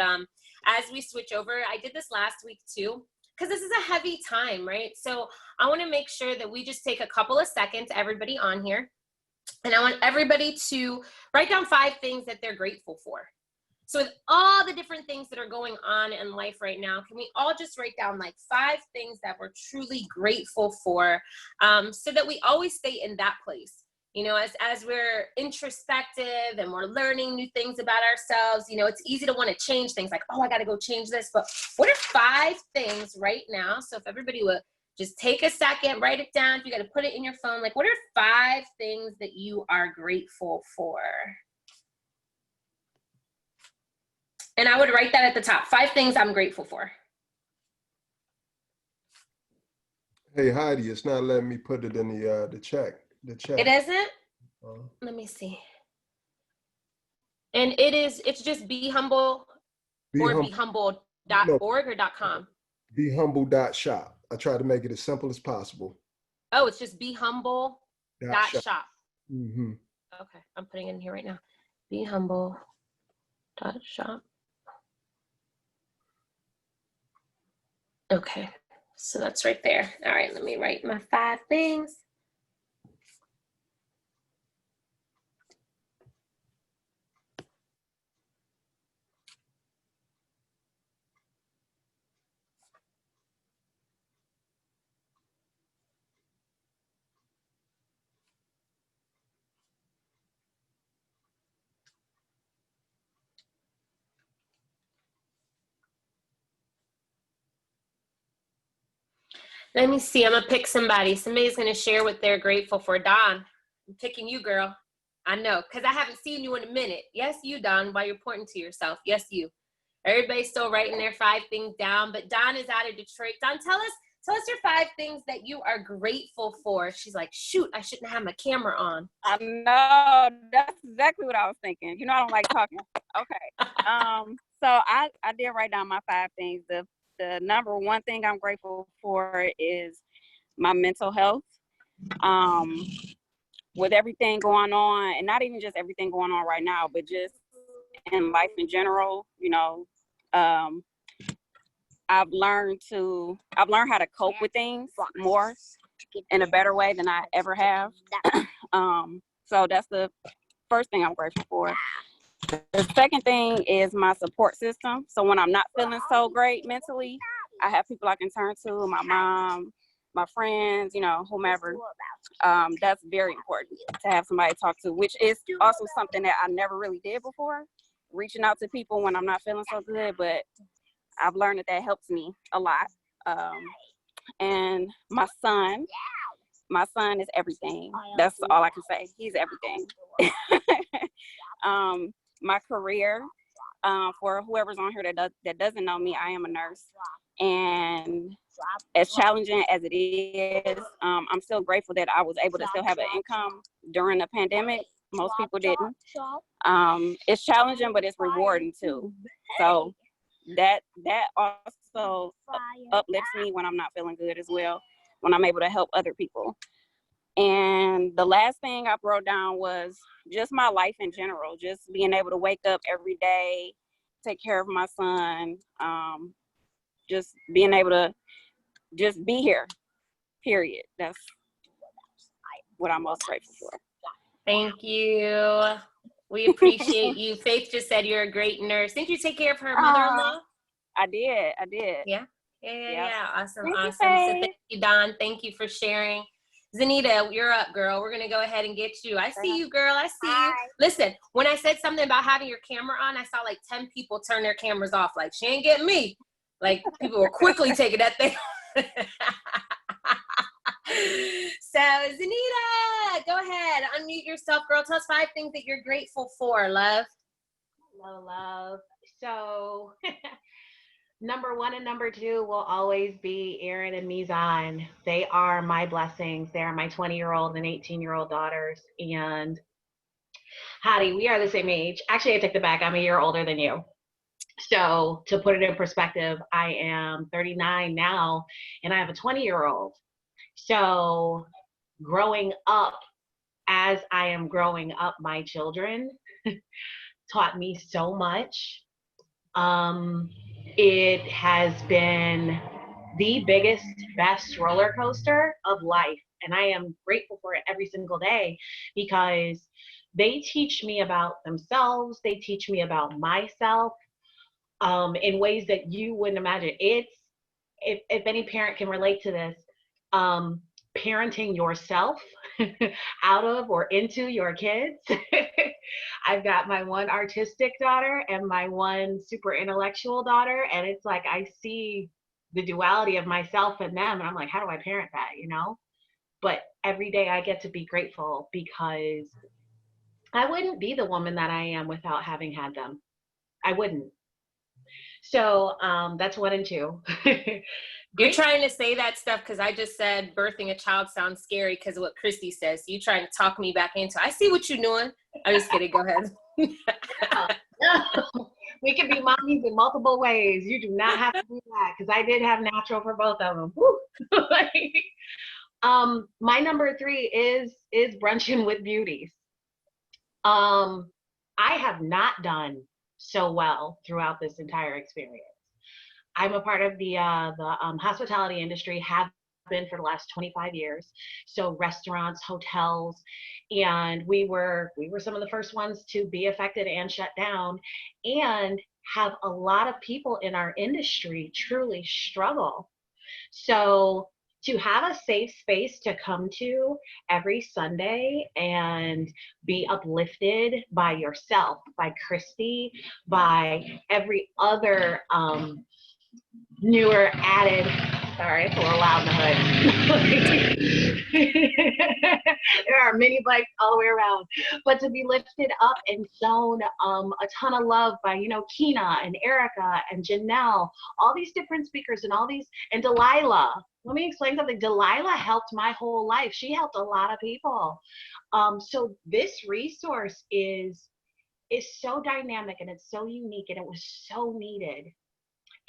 as we switch over, I did this last week too, because this is a heavy time, right? So I want to make sure that we just take a couple of seconds, everybody on here, and I want everybody to write down 5 things that they're grateful for. So with all the different things that are going on in life right now, can we all just write down like 5 things that we're truly grateful for, so that we always stay in that place? You know, as we're introspective and we're learning new things about ourselves, you know, it's easy to want to change things like, oh, I got to go change this. But what are 5 things right now? So if everybody would just take a second, write it down. If you got to put it in your phone, like what are 5 things that you are grateful for? And I would write that at the top. 5 things I'm grateful for.
Hey, Heidi, it's not letting me put it in the chat.
It isn't? Let me see. And it's just Be Humble or BeHumble.org or .com?
BeHumble.shop. I try to make it as simple as possible.
Oh, it's just BeHumble.shop.
Mm-hmm.
Okay, I'm putting it in here right now. BeHumble.shop. Okay, so that's right there. All right, let me write my 5 things. Let me see. I'm going to pick somebody. Somebody's going to share what they're grateful for. Don, I'm picking you, girl. I know, because I haven't seen you in a minute. Yes, you, Don, while you're pointing to yourself. Yes, you. Everybody's still writing their 5 things down, but Don is out of Detroit. Don, tell us your 5 things that you are grateful for. She's like, shoot, I shouldn't have my camera on.
I know. That's exactly what I was thinking. You know, I don't like talking. Okay. So I did write down my 5 things. The number 1 thing I'm grateful for is my mental health. With everything going on, and not even just everything going on right now, but just in life in general, you know, I've learned how to cope with things more in a better way than I ever have. So that's the first thing I'm grateful for. The second thing is my support system. So when I'm not feeling so great mentally, I have people I can turn to, my mom, my friends, you know, whomever. That's very important to have somebody to talk to, which is also something that I never really did before, reaching out to people when I'm not feeling so good, but I've learned that helps me a lot. And my son is everything. That's all I can say. He's everything. My career, for whoever's on here that doesn't know me, I am a nurse. And as challenging as it is, I'm still grateful that I was able to still have an income during the pandemic. Most people didn't. It's challenging, but it's rewarding too. So that also uplifts me when I'm not feeling good as well, when I'm able to help other people. And the last thing I wrote down was just my life in general, just being able to wake up every day, take care of my son, just being able to just be here, period. That's what I'm most grateful for.
Thank you. We appreciate you. Faith just said you're a great nurse. Didn't you take care of her mother-in-law?
I did.
Yeah. Awesome.
Thank
So
you,
thank you, Don. Thank you for sharing. Zanita, you're up, girl. We're going to go ahead and get you. I see you, girl. I see you. Listen, when I said something about having your camera on, I saw like 10 people turn their cameras off. Like, she ain't getting me. Like, people were quickly taking that thing. So Zanita, go ahead, unmute yourself, girl. Tell us 5 things that you're grateful for, love.
Hello, love. So number 1 and number 2 will always be Aaron and Mizan. They are my blessings. They are my 20-year-old and 18-year-old daughters. And Hadi, we are the same age. Actually, I take it back. I'm a year older than you. So to put it in perspective, I am 39 now, and I have a 20-year-old. So growing up as I am growing up, my children taught me so much. It has been the biggest, best roller coaster of life. And I am grateful for it every single day because they teach me about themselves. They teach me about myself in ways that you wouldn't imagine. It's, if any parent can relate to this, parenting yourself out of or into your kids. I've got my one artistic daughter and my one super intellectual daughter, and it's like I see the duality of myself and them, and I'm like, how do I parent that, you know? But every day I get to be grateful because I wouldn't be the woman that I am without having had them. I wouldn't. So that's 1 and 2.
You're trying to say that stuff because I just said birthing a child sounds scary because of what Christy says. So you're trying to talk me back into it. I see what you're doing. I'm just kidding. Go ahead.
We can be mommies in multiple ways. You do not have to do that because I did have natural for both of them. My number 3 is Brunchin with Beauties. I have not done so well throughout this entire experience. I'm a part of the hospitality industry, have been for the last 25 years. So restaurants, hotels, and we were some of the first ones to be affected and shut down, and have a lot of people in our industry truly struggle. So to have a safe space to come to every Sunday and be uplifted by yourself, by Christy, by every other newer added, sorry, it's a little loud in the hood. There are mini bikes all the way around. But to be lifted up and shown a ton of love by, you know, Kina and Erica and Janelle, all these different speakers and all these, and Delilah. Let me explain something. Delilah helped my whole life. She helped a lot of people. So this resource is so dynamic and it's so unique and it was so needed.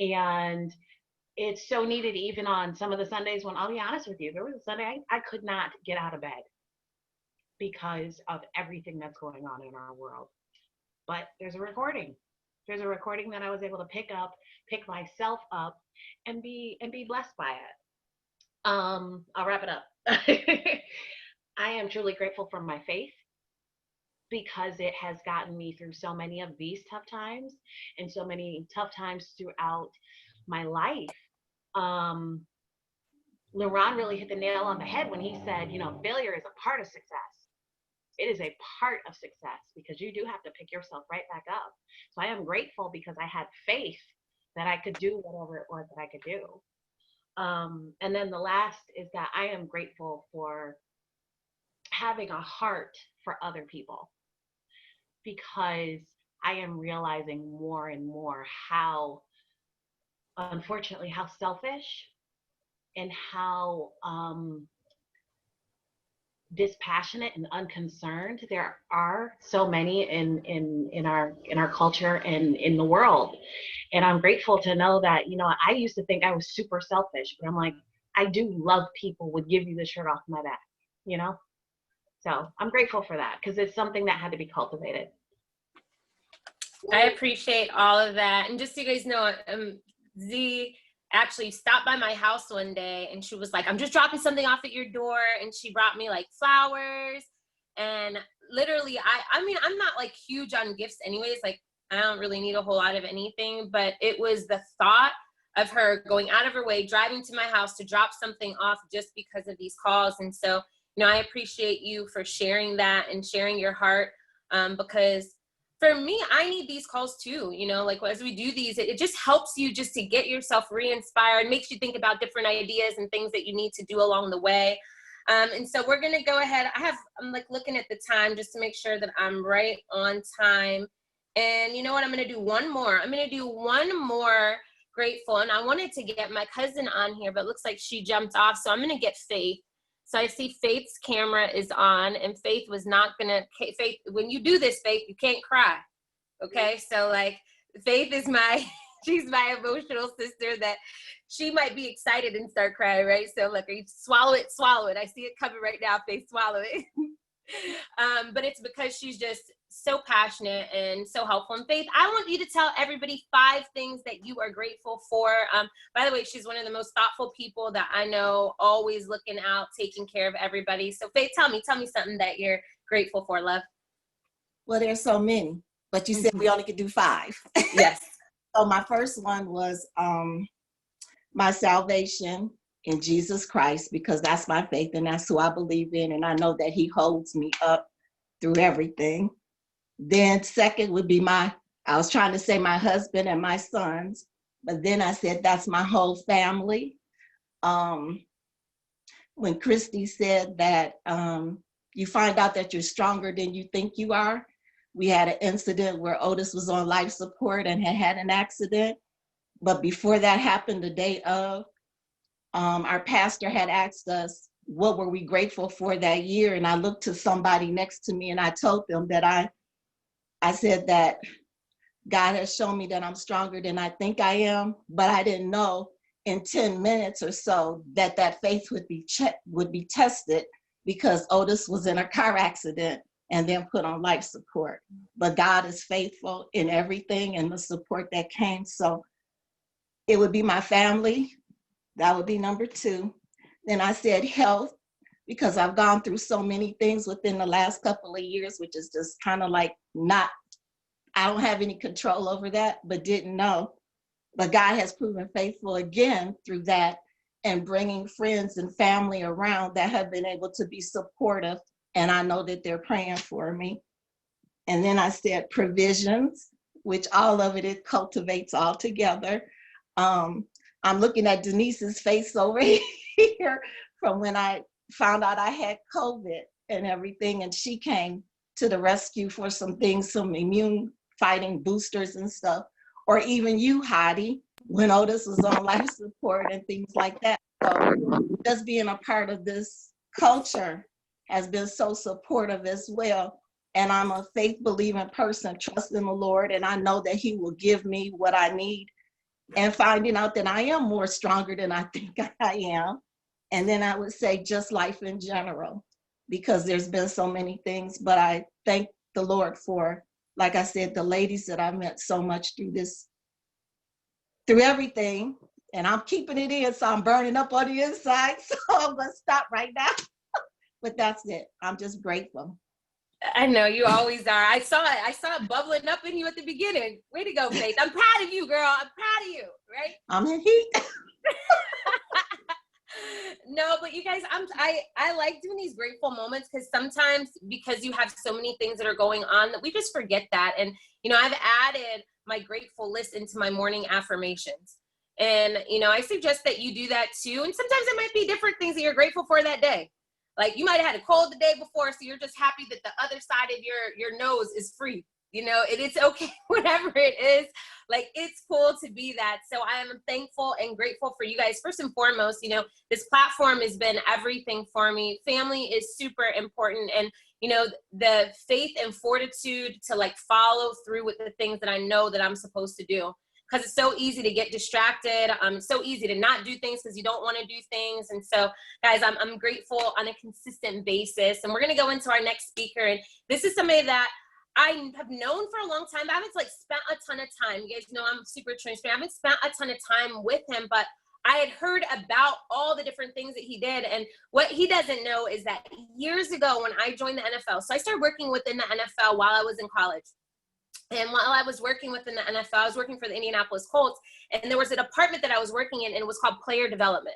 And it's so needed even on some of the Sundays when, I'll be honest with you, there was a Sunday I could not get out of bed because of everything that's going on in our world. But there's a recording. There's a recording that I was able to pick myself up and be blessed by it. I'll wrap it up. I am truly grateful for my faith because it has gotten me through so many of these tough times and so many tough times throughout my life. LaRonn really hit the nail on the head when he said, you know, failure is a part of success. It is a part of success because you do have to pick yourself right back up. So I am grateful because I had faith that I could do whatever it was that I could do. And then the last is that I am grateful for having a heart for other people, because I am realizing more and more how, unfortunately, how selfish and how dispassionate and unconcerned there are so many in our culture and in the world. And I'm grateful to know that, you know, I used to think I was super selfish, but I'm like, I do love people, would give you the shirt off my back, you know? So I'm grateful for that because it's something that had to be cultivated.
I appreciate all of that. And just so you guys know, Z actually stopped by my house one day and she was like, I'm just dropping something off at your door. And she brought me like flowers. And literally, I mean, I'm not like huge on gifts anyways. Like, I don't really need a whole lot of anything, but it was the thought of her going out of her way, driving to my house to drop something off just because of these calls. And so, you know, I appreciate you for sharing that and sharing your heart, because for me, I need these calls too, you know, like as we do these, it just helps you just to get yourself re-inspired, makes you think about different ideas and things that you need to do along the way. And so we're going to go ahead. I'm like looking at the time just to make sure that I'm right on time. And you know what? I'm going to do one more. I'm going to do one more grateful. And I wanted to get my cousin on here, but it looks like she jumped off. So I'm going to get Faith. So I see Faith's camera is on, and Faith was not going to, Faith, when you do this, Faith, you can't cry. Okay. So like Faith is she's my emotional sister that she might be excited and start crying, right? So look, you swallow it. I see it coming right now. Faith, swallow it. But it's because she's just so passionate and so helpful. And Faith, I want you to tell everybody 5 things that you are grateful for. By the way, she's one of the most thoughtful people that I know, always looking out, taking care of everybody. So Faith, tell me something that you're grateful for, love.
Well, there's so many, but you said we only could do 5.
Yes.
So my first one was my salvation in Jesus Christ, because that's my faith and that's who I believe in. And I know that he holds me up through everything. Then second would be I was trying to say my husband and my sons, but then I said, that's my whole family. When Christy said that you find out that you're stronger than you think you are, we had an incident where Otis was on life support and had an accident. But before that happened, the day of, our pastor had asked us, what were we grateful for that year? And I looked to somebody next to me and I told them that I said that God has shown me that I'm stronger than I think I am, but I didn't know in 10 minutes or so that faith would be tested, because Otis was in a car accident and then put on life support. But God is faithful in everything and the support that came. So it would be my family. That would be number 2. Then I said health, because I've gone through so many things within the last couple of years, which is just kind of like I don't have any control over that, but didn't know. But God has proven faithful again through that, and bringing friends and family around that have been able to be supportive. And I know that they're praying for me. And then I said provisions, which all of it cultivates all together. I'm looking at Denise's face over here from when I found out I had COVID and everything. And she came to the rescue for some things, some immune fighting boosters and stuff. Or even you, Hadi, when Otis was on life support and things like that. So just being a part of this culture has been so supportive as well. And I'm a faith-believing person, trust in the Lord, and I know that he will give me what I need, and finding out that I am more stronger than I think I am. And then I would say just life in general, because there's been so many things, but I thank the Lord for, like I said, the ladies that I met so much through everything. And I'm keeping it in, so I'm burning up on the inside. So I'm gonna stop right now. But that's it. I'm just grateful.
I know you always are. I saw it bubbling up in you at the beginning. Way to go, Faith. I'm proud of you, girl. I'm proud of you, right?
I'm in heat.
No, but you guys, I like doing these grateful moments, because sometimes, because you have so many things that are going on, that we just forget that. And, you know, I've added my grateful list into my morning affirmations. And, you know, I suggest that you do that too. And sometimes it might be different things that you're grateful for that day. Like you might have had a cold the day before, so you're just happy that the other side of your nose is free. You know, it's okay, whatever it is. Like, it's cool to be that. So I am thankful and grateful for you guys. First and foremost, you know, this platform has been everything for me. Family is super important. And, you know, the faith and fortitude to like follow through with the things that I know that I'm supposed to do. Because it's so easy to get distracted. It's so easy to not do things because you don't want to do things. And so, guys, I'm grateful on a consistent basis. And we're going to go into our next speaker. And this is somebody that I have known for a long time. I haven't like spent a ton of time. You guys know I'm super transparent. I haven't spent a ton of time with him, but I had heard about all the different things that he did. And what he doesn't know is that years ago when I joined the NFL, so I started working within the NFL while I was in college. And while I was working within the NFL, I was working for the Indianapolis Colts, and there was a department that I was working in, and it was called player development.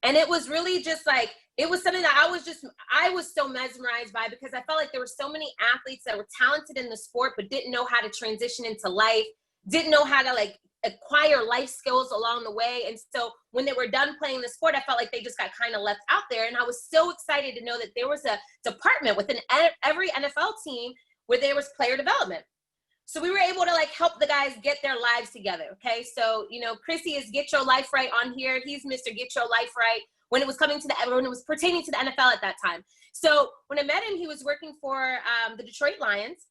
And it was really just like, it was something that I was so mesmerized by, because I felt like there were so many athletes that were talented in the sport, but didn't know how to transition into life, didn't know how to like acquire life skills along the way. And so when they were done playing the sport, I felt like they just got kind of left out there. And I was so excited to know that there was a department within every NFL team where there was player development. So we were able to like help the guys get their lives together. Okay. So, you know, Chrissy is Get Your Life Right on here. He's Mr. Get Your Life Right when it was pertaining to the NFL at that time. So when I met him, he was working for the Detroit Lions.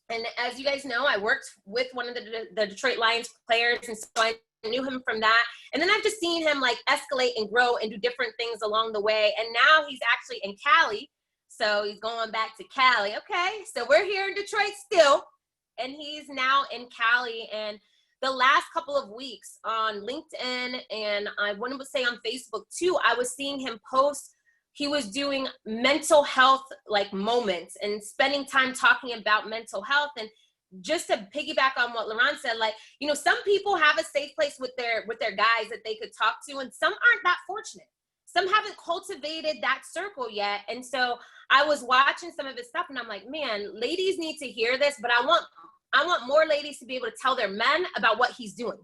And as you guys know, I worked with one of the Detroit Lions players, and so I knew him from that. And then I've just seen him like escalate and grow and do different things along the way. And now he's actually in Cali. So he's going back to Cali. Okay, so we're here in Detroit still, and he's now in Cali. And the last couple of weeks on LinkedIn, and I want to say on Facebook too, I was seeing him post. He was doing mental health like moments and spending time talking about mental health. And just to piggyback on what LaRonn said, like, you know, some people have a safe place with their guys that they could talk to, and some aren't that fortunate. Some haven't cultivated that circle yet. And so I was watching some of his stuff, and I'm like, man, ladies need to hear this, but I want more ladies to be able to tell their men about what he's doing.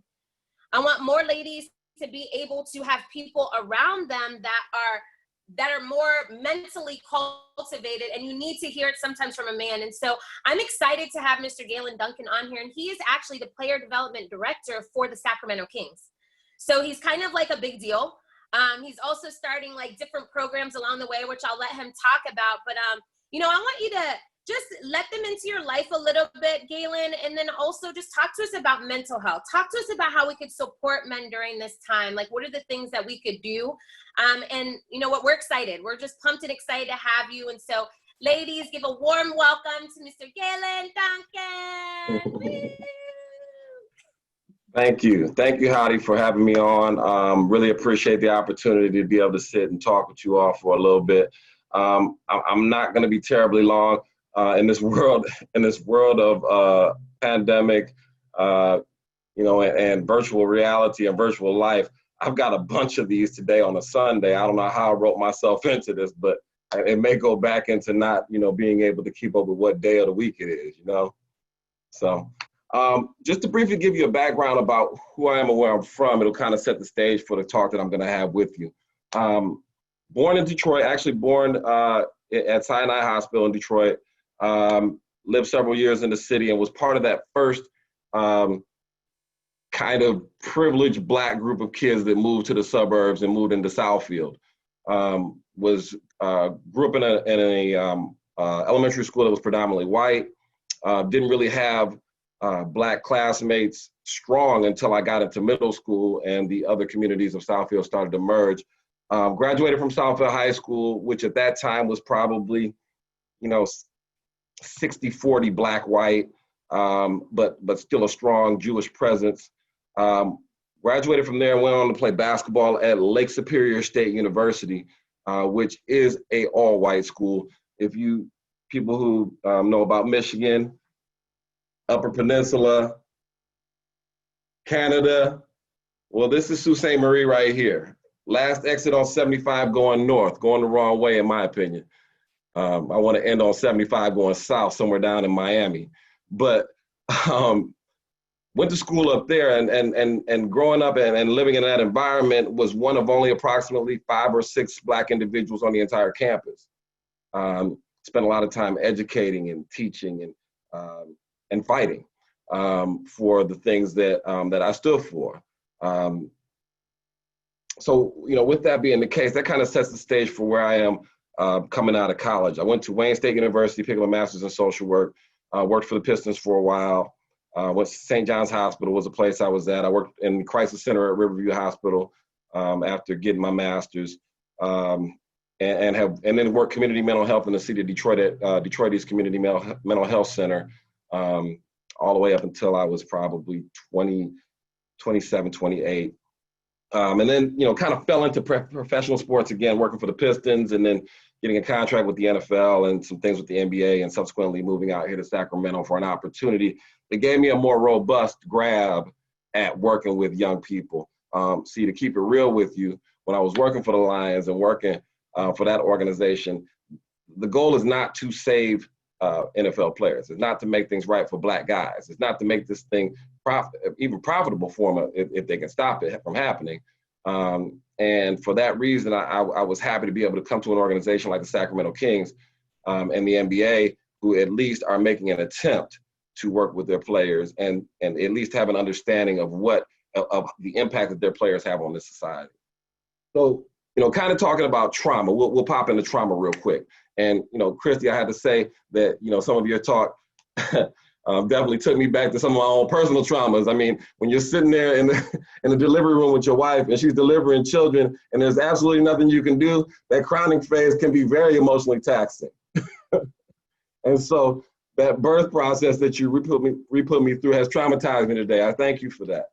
I want more ladies to be able to have people around them that are more mentally cultivated, and you need to hear it sometimes from a man. And so I'm excited to have Mr. Galen Duncan on here, and he is actually the player development director for the Sacramento Kings. So he's kind of like a big deal. He's also starting like different programs along the way, which I'll let him talk about. But, you know, I want you to just let them into your life a little bit, Galen, and then also just talk to us about mental health. Talk to us about how we could support men during this time. Like, what are the things that we could do? And you know what, we're excited. We're just pumped and excited to have you. And so, ladies, give a warm welcome to Mr. Galen Duncan.
Thank you. Thank you, Hadi, for having me on. Really appreciate the opportunity to be able to sit and talk with you all for a little bit. I'm not going to be terribly long. In this world of pandemic, you know, and virtual reality and virtual life, I've got a bunch of these today on a Sunday. I don't know how I wrote myself into this, but it may go back into not, you know, being able to keep up with what day of the week it is, you know. So just to briefly give you a background about who I am and where I'm from, it'll kind of set the stage for the talk that I'm going to have with you. Born in Detroit, actually born at Sinai Hospital in Detroit. Lived several years in the city and was part of that first kind of privileged Black group of kids that moved to the suburbs and moved into Southfield. Grew up in a elementary school that was predominantly white. Didn't really have Black classmates strong until I got into middle school and the other communities of Southfield started to merge. Graduated from Southfield High School, which at that time was probably, you know, 60-40 Black, white, but still a strong Jewish presence. Graduated from there and went on to play basketball at Lake Superior State University, which is a all-white school. If you people who know about Michigan, Upper Peninsula, Canada, well, this is Sault Ste. Marie right here. Last exit on 75 going north, going the wrong way in my opinion. I want to end on 75 going south, somewhere down in Miami. But went to school up there and growing up and living in that environment was one of only approximately 5 or 6 Black individuals on the entire campus. Spent a lot of time educating and teaching and fighting for the things that I stood for. So, you know, with that being the case, that kind of sets the stage for where I am coming out of college. I went to Wayne State University, picked up a master's in social work, worked for the Pistons for a while, went to St. John's Hospital was a place I was at. I worked in the crisis center at Riverview Hospital after getting my master's, and then worked community mental health in the city of Detroit at Detroit East Community Mental Health Center, all the way up until I was probably 27, 28. And then, you know, kind of fell into professional sports again, working for the Pistons and then getting a contract with the NFL and some things with the NBA and subsequently moving out here to Sacramento for an opportunity that gave me a more robust grab at working with young people. See, to keep it real with you, when I was working for the Lions and working for that organization, the goal is not to save NFL players. It's not to make things right for Black guys. It's not to make this thing even profitable for them if they can stop it from happening. And for that reason, I was happy to be able to come to an organization like the Sacramento Kings and the NBA, who at least are making an attempt to work with their players and at least have an understanding of of the impact that their players have on this society. So, kind of talking about trauma, we'll pop into trauma real quick. And, Christy, I had to say that, some of your talk definitely took me back to some of my own personal traumas. I mean, when you're sitting there in the delivery room with your wife and she's delivering children and there's absolutely nothing you can do, that crowning phase can be very emotionally taxing. And so that birth process that you re-put me through has traumatized me today. I thank you for that.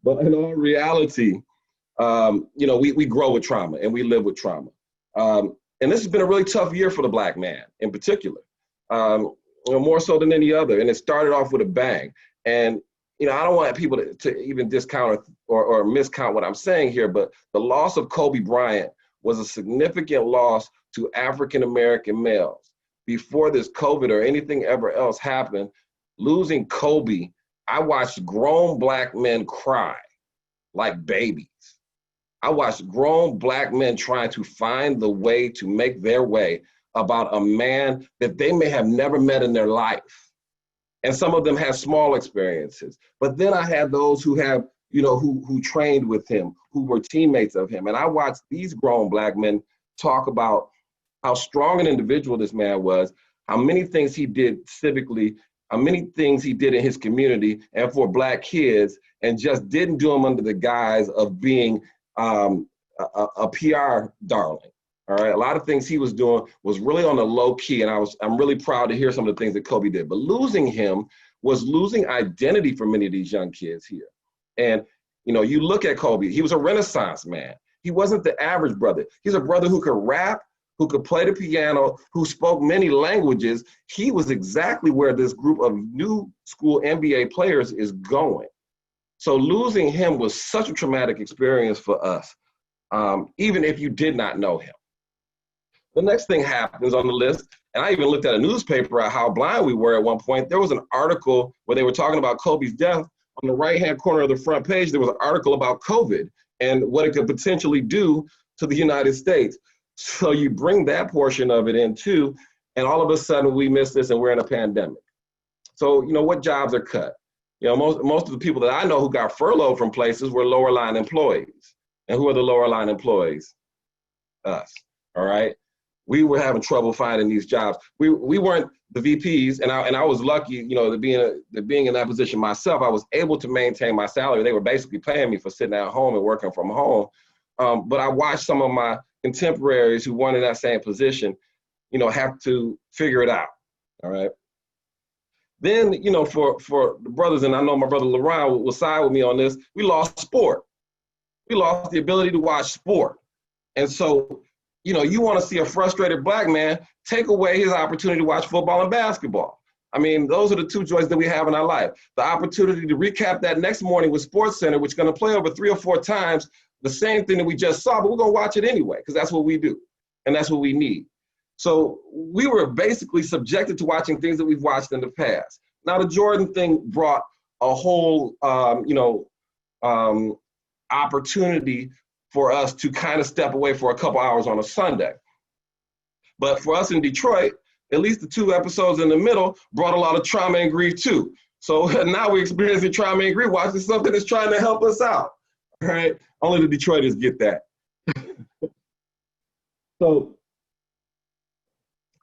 But in all reality, we grow with trauma and we live with trauma. And this has been a really tough year for the Black man in particular, more so than any other. And it started off with a bang. And, I don't want people to even discount or miscount what I'm saying here, but the loss of Kobe Bryant was a significant loss to African-American males. Before this COVID or anything ever else happened, losing Kobe, I watched grown Black men cry like babies. I watched grown Black men trying to find the way to make their way about a man that they may have never met in their life. And some of them had small experiences. But then I had those who have, who trained with him, who were teammates of him. And I watched these grown Black men talk about how strong an individual this man was, how many things he did civically, how many things he did in his community and for Black kids, and just didn't do them under the guise of being a PR darling. All right, a lot of things he was doing was really on the low key, and I'm really proud to hear some of the things that Kobe did. But losing him was losing identity for many of these young kids here. And you look at Kobe; he was a Renaissance man. He wasn't the average brother. He's a brother who could rap, who could play the piano, who spoke many languages. He was exactly where this group of new school NBA players is going. So losing him was such a traumatic experience for us, even if you did not know him. The next thing happens on the list, and I even looked at a newspaper at how blind we were at one point. There was an article where they were talking about Kobe's death. On the right-hand corner of the front page, there was an article about COVID and what it could potentially do to the United States. So you bring that portion of it in too, and all of a sudden we miss this and we're in a pandemic. So, what jobs are cut? Most of the people that I know who got furloughed from places were lower line employees. And who are the lower line employees? Us, all right? We were having trouble finding these jobs. We weren't the VPs, and I was lucky, to being in that position myself. I was able to maintain my salary. They were basically paying me for sitting at home and working from home. But I watched some of my contemporaries who weren't in that same position, have to figure it out, all right? Then, for the brothers, and I know my brother LaRonn will side with me on this, we lost sport. We lost the ability to watch sport. And so, you want to see a frustrated Black man take away his opportunity to watch football and basketball. I mean, those are the two joys that we have in our life. The opportunity to recap that next morning with SportsCenter, which is going to play over 3 or 4 times the same thing that we just saw, but we're going to watch it anyway, because that's what we do, and that's what we need. So we were basically subjected to watching things that we've watched in the past. Now, the Jordan thing brought a whole, opportunity for us to kind of step away for a couple hours on a Sunday. But for us in Detroit, at least the 2 episodes in the middle brought a lot of trauma and grief too. So now we're experiencing trauma and grief, watching something that's trying to help us out, right? Only the Detroiters get that. So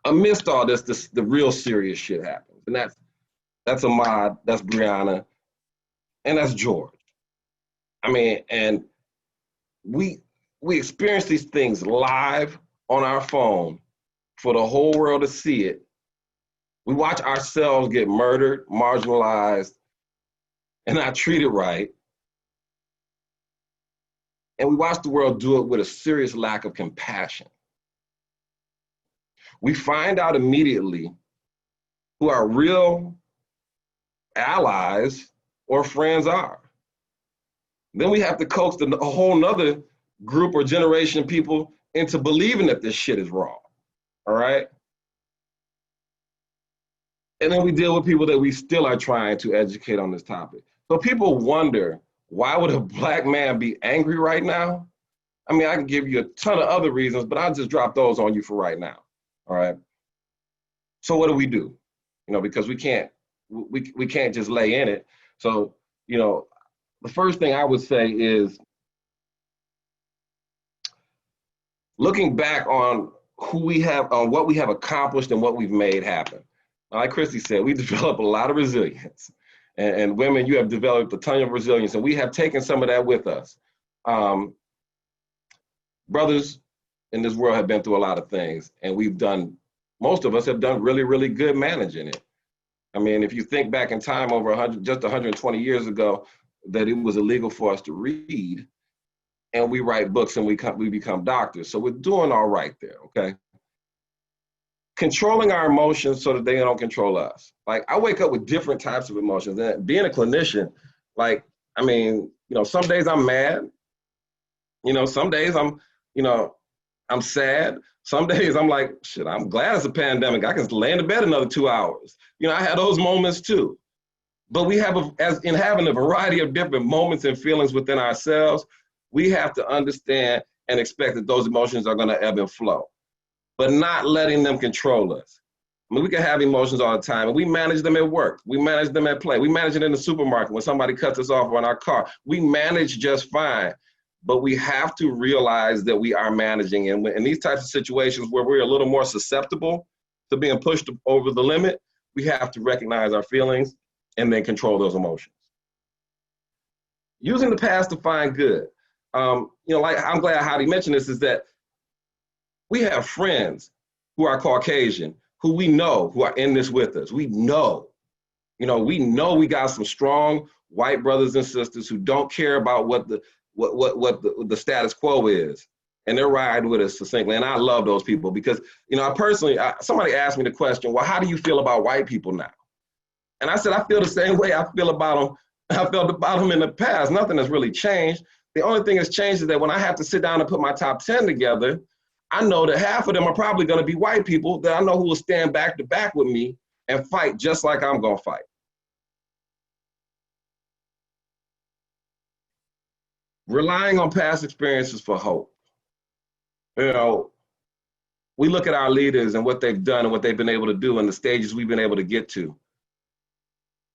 amidst all this, the real serious shit happens. And that's Ahmad, that's Brianna, and that's George. I mean, and we experience these things live on our phone for the whole world to see it. We watch ourselves get murdered, marginalized, and not treated right. And we watch the world do it with a serious lack of compassion. We find out immediately who our real allies or friends are. Then we have to coax a whole nother group or generation of people into believing that this shit is wrong, all right? And then we deal with people that we still are trying to educate on this topic. So people wonder, why would a Black man be angry right now? I mean, I can give you a ton of other reasons, but I'll just drop those on you for right now, all right? So what do? You know, because we can't just lay in it. So, you know, the first thing I would say is looking back on who we have, on what we have accomplished and what we've made happen. Like Christy said, we developed a lot of resilience. And women, you have developed a ton of resilience, and we have taken some of that with us. Brothers in this world have been through a lot of things, and most of us have done really, really good managing it. I mean, if you think back in time over just 120 years ago, that it was illegal for us to read, and we write books and we become doctors. So we're doing all right there, okay? Controlling our emotions so that they don't control us. Like, I wake up with different types of emotions. And being a clinician, like, I mean, you know, some days I'm mad. You know, some days I'm sad. Some days I'm like, shit, I'm glad it's a pandemic. I can lay in the bed another 2 hours. You know, I had those moments too. But we have, as in having a variety of different moments and feelings within ourselves, we have to understand and expect that those emotions are gonna ebb and flow, but not letting them control us. I mean, we can have emotions all the time, and we manage them at work. We manage them at play. We manage it in the supermarket when somebody cuts us off on our car. We manage just fine, but we have to realize that we are managing. And in these types of situations where we're a little more susceptible to being pushed over the limit, we have to recognize our feelings and then control those emotions. Using the past to find good. You know, like, I'm glad Hadi mentioned this, is that we have friends who are Caucasian, who we know, who are in this with us. We know we got some strong white brothers and sisters who don't care about what the status quo is, and they're riding with us succinctly. And I love those people because, you know, somebody asked me the question, well, how do you feel about white people now? And I said, I feel the same way I feel about them. I felt about them in the past. Nothing has really changed. The only thing that's changed is that when I have to sit down and put my top 10 together, I know that half of them are probably going to be white people that I know who will stand back to back with me and fight just like I'm going to fight. Relying on past experiences for hope. You know, we look at our leaders and what they've done and what they've been able to do and the stages we've been able to get to.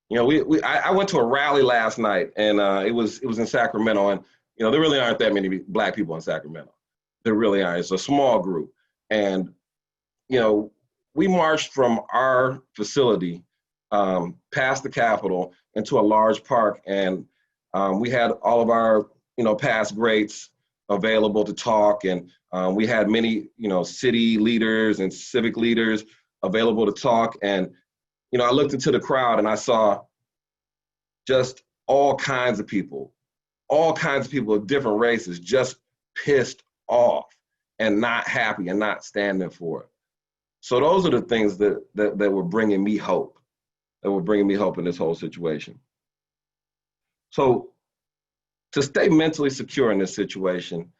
You know, I went to a rally last night, and it was in Sacramento, and you know, there really aren't that many Black people in Sacramento. There really aren't. It's a small group, and you know, we marched from our facility past the Capitol into a large park, and we had all of our past greats available to talk, and we had many city leaders and civic leaders available to talk, and I looked into the crowd and I saw just all kinds of people of different races, just pissed off and not happy and not standing for it. So those are the things that were bringing me hope, in this whole situation. So to stay mentally secure in this situation,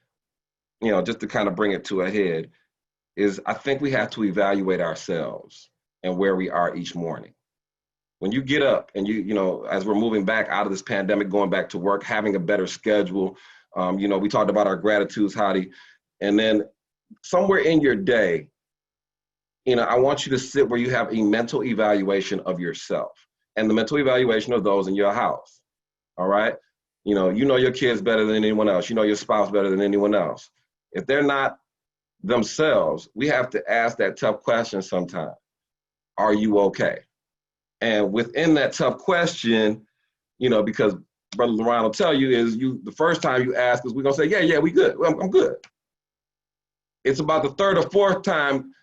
just to kind of bring it to a head, is I think we have to evaluate ourselves and where we are each morning. When you get up and as we're moving back out of this pandemic, going back to work, having a better schedule, we talked about our gratitudes, Hadi, and then somewhere in your day, I want you to sit where you have a mental evaluation of yourself and the mental evaluation of those in your house, all right? You know your kids better than anyone else. You know your spouse better than anyone else. If they're not themselves, we have to ask that tough question sometimes. Are you okay? And within that tough question, because Brother LaRonn will tell you, is the first time you ask us, we're gonna say, yeah, we good. I'm good. It's about the third or fourth time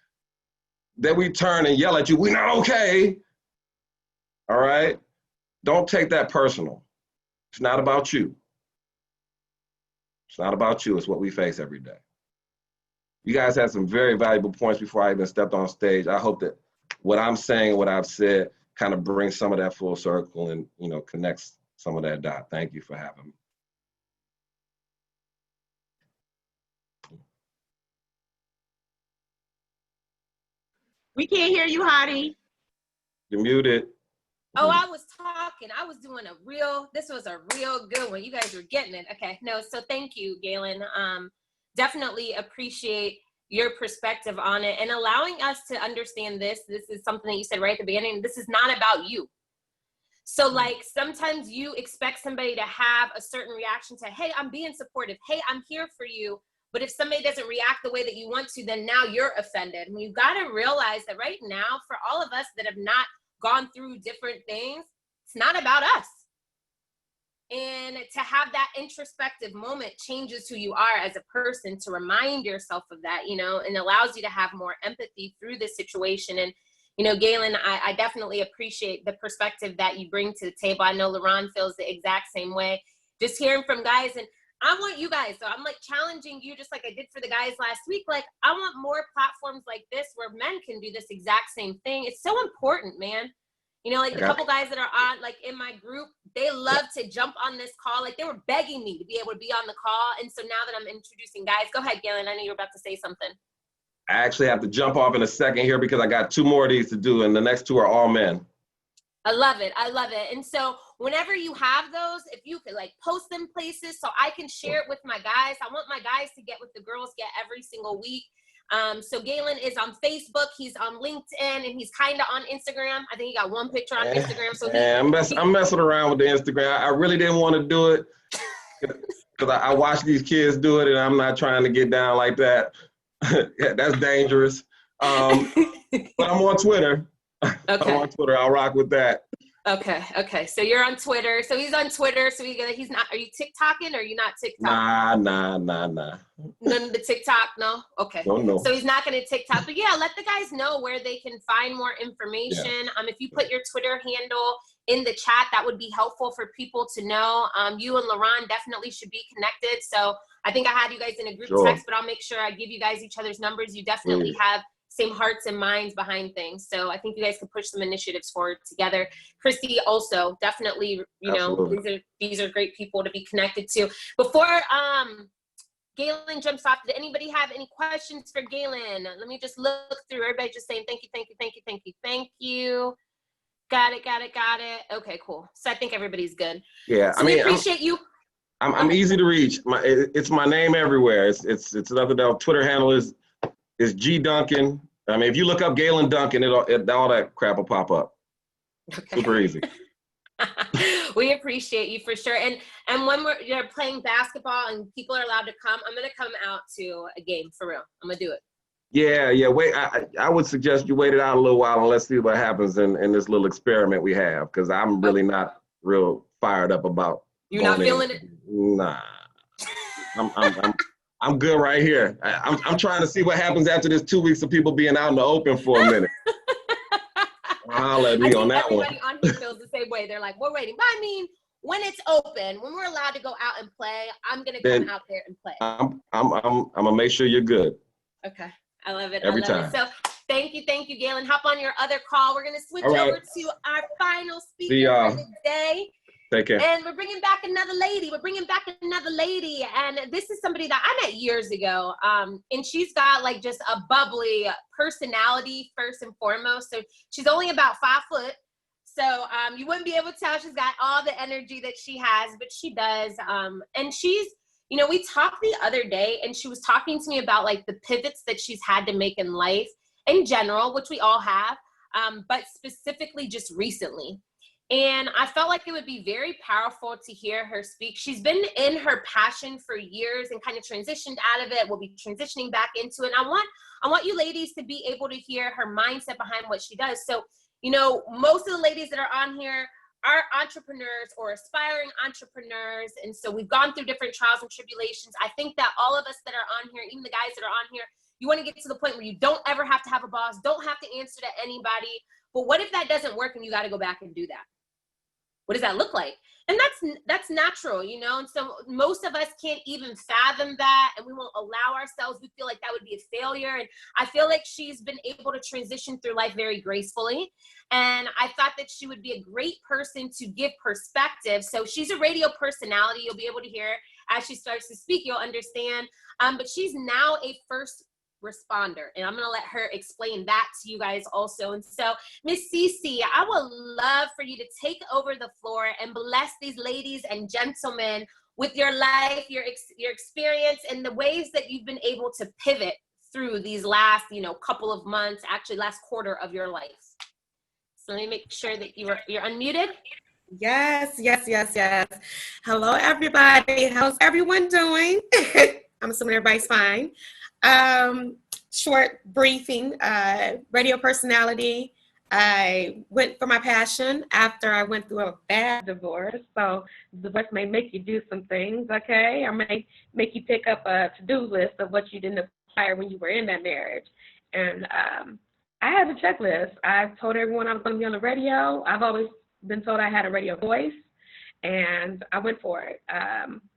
that we turn and yell at you, we're not okay. All right? Don't take that personal. It's not about you. It's not about you. It's what we face every day. You guys had some very valuable points before I even stepped on stage. I hope that what I'm saying, what I've said, kind of brings some of that full circle and, connects some of that dot. Thank you for having me.
We can't hear you, Hadi.
You're muted.
Oh, I was talking. I was doing this was a real good one. You guys were getting it. Okay. No, so thank you, Galen. Definitely appreciate your perspective on it and allowing us to understand this. This is something that you said right at the beginning. This is not about you. So like sometimes you expect somebody to have a certain reaction to, hey, I'm being supportive. Hey, I'm here for you. But if somebody doesn't react the way that you want to, then now you're offended. And you've got to realize that right now, for all of us that have not gone through different things, it's not about us. And to have that introspective moment changes who you are as a person, to remind yourself of that, you know, and allows you to have more empathy through this situation. And, you know, Galen, I definitely appreciate the perspective that you bring to the table. I know LaRonn feels the exact same way. Just hearing from guys, and I want you guys, so I'm like challenging you just like I did for the guys last week. Like, I want more platforms like this where men can do this exact same thing. It's so important, man. You know, like the couple guys that are on, like in my group, they love to jump on this call. Like they were begging me to be able to be on the call. And so now that I'm introducing guys, go ahead, Galen. I know you're about to say something.
I actually have to jump off in a second here because I got 2 more of these to do, and the next 2 are all men.
I love it. I love it. And so whenever you have those, if you could like post them places so I can share it with my guys. I want my guys to get what the girls get every single week. So Galen is on Facebook, he's on LinkedIn, and he's kind of on Instagram. I think he got 1 picture on Instagram. So
I'm messing around with the Instagram. I really didn't want to do it because I watch these kids do it, and I'm not trying to get down like that. Yeah, that's dangerous. But I'm on Twitter. Okay. I'm on Twitter. I'll rock with that.
Okay. So you're on Twitter. So he's on Twitter. So he's not. Are you TikToking or are you not TikTok?
Nah.
None of the TikTok, no? Okay.
No.
So he's not going to TikTok. But yeah, let the guys know where they can find more information. Yeah. If you put your Twitter handle in the chat, that would be helpful for people to know. You and LaRonn definitely should be connected. So I think I had you guys in a group text, but I'll make sure I give you guys each other's numbers. You definitely have same hearts and minds behind things. So I think you guys can push some initiatives forward together. Christy also, definitely, you know, these are great people to be connected to. Before Galen jumps off, did anybody have any questions for Galen? Let me just look through. Everybody just saying thank you. Got it. Okay, cool. So I think everybody's good.
Yeah,
so we appreciate you.
I'm easy to reach. It's my name everywhere. It's nothing else. Twitter handle is G Duncan. If you look up Galen Duncan, all that crap will pop up. Okay. Super easy.
We appreciate you for sure. And when you're playing basketball and people are allowed to come, I'm gonna come out to a game for real. I'm gonna do it.
Yeah. Wait, I would suggest you wait it out a little while and let's see what happens in this little experiment we have, because I'm really not real fired up about.
You're not feeling it?
Nah. I'm good right here. I'm trying to see what happens after this 2 weeks of people being out in the open for a minute. I'll let me on that one.
Everybody on here feels the same way. They're like, we're waiting. But I mean, when it's open, when we're allowed to go out and play, I'm gonna come out there and play.
I'm gonna make sure you're good.
Okay, I love it.
Every time.
So thank you, Galen. Hop on your other call. We're gonna switch over to our final speaker for the day.
Take care.
And we're bringing back another lady. And this is somebody that I met years ago. And she's got like just a bubbly personality first and foremost. So she's only about 5 foot. So you wouldn't be able to tell she's got all the energy that she has, but she does. And she's, you know, we talked the other day and she was talking to me about like the pivots that she's had to make in life in general, which we all have, but specifically just recently. And I felt like it would be very powerful to hear her speak. She's been in her passion for years and kind of transitioned out of it. We'll be transitioning back into it. And I want you ladies to be able to hear her mindset behind what she does. So, you know, most of the ladies that are on here are entrepreneurs or aspiring entrepreneurs. And so we've gone through different trials and tribulations. I think that all of us that are on here, even the guys that are on here, you want to get to the point where you don't ever have to have a boss, don't have to answer to anybody. But what if that doesn't work and you got to go back and do that? What does that look like? And that's natural, you know? And so most of us can't even fathom that, and we won't allow ourselves. We feel like that would be a failure. And I feel like she's been able to transition through life very gracefully. And I thought that she would be a great person to give perspective. So she's a radio personality. You'll be able to hear as she starts to speak, you'll understand. But she's now a first responder. And I'm gonna let her explain that to you guys also. And so, Miss Cece, I would love for you to take over the floor and bless these ladies and gentlemen with your life, your experience, and the ways that you've been able to pivot through these last, couple of months, actually last quarter of your life. So let me make sure that you're unmuted.
Yes. Hello, everybody. How's everyone doing? I'm assuming everybody's fine. Short briefing, radio personality. I went for my passion after I went through a bad divorce. So divorce may make you do some things, okay? Or may make you pick up a to-do list of what you didn't acquire when you were in that marriage. And I have a checklist. I've told everyone I was going to be on the radio. I've always been told I had a radio voice, and I went for it.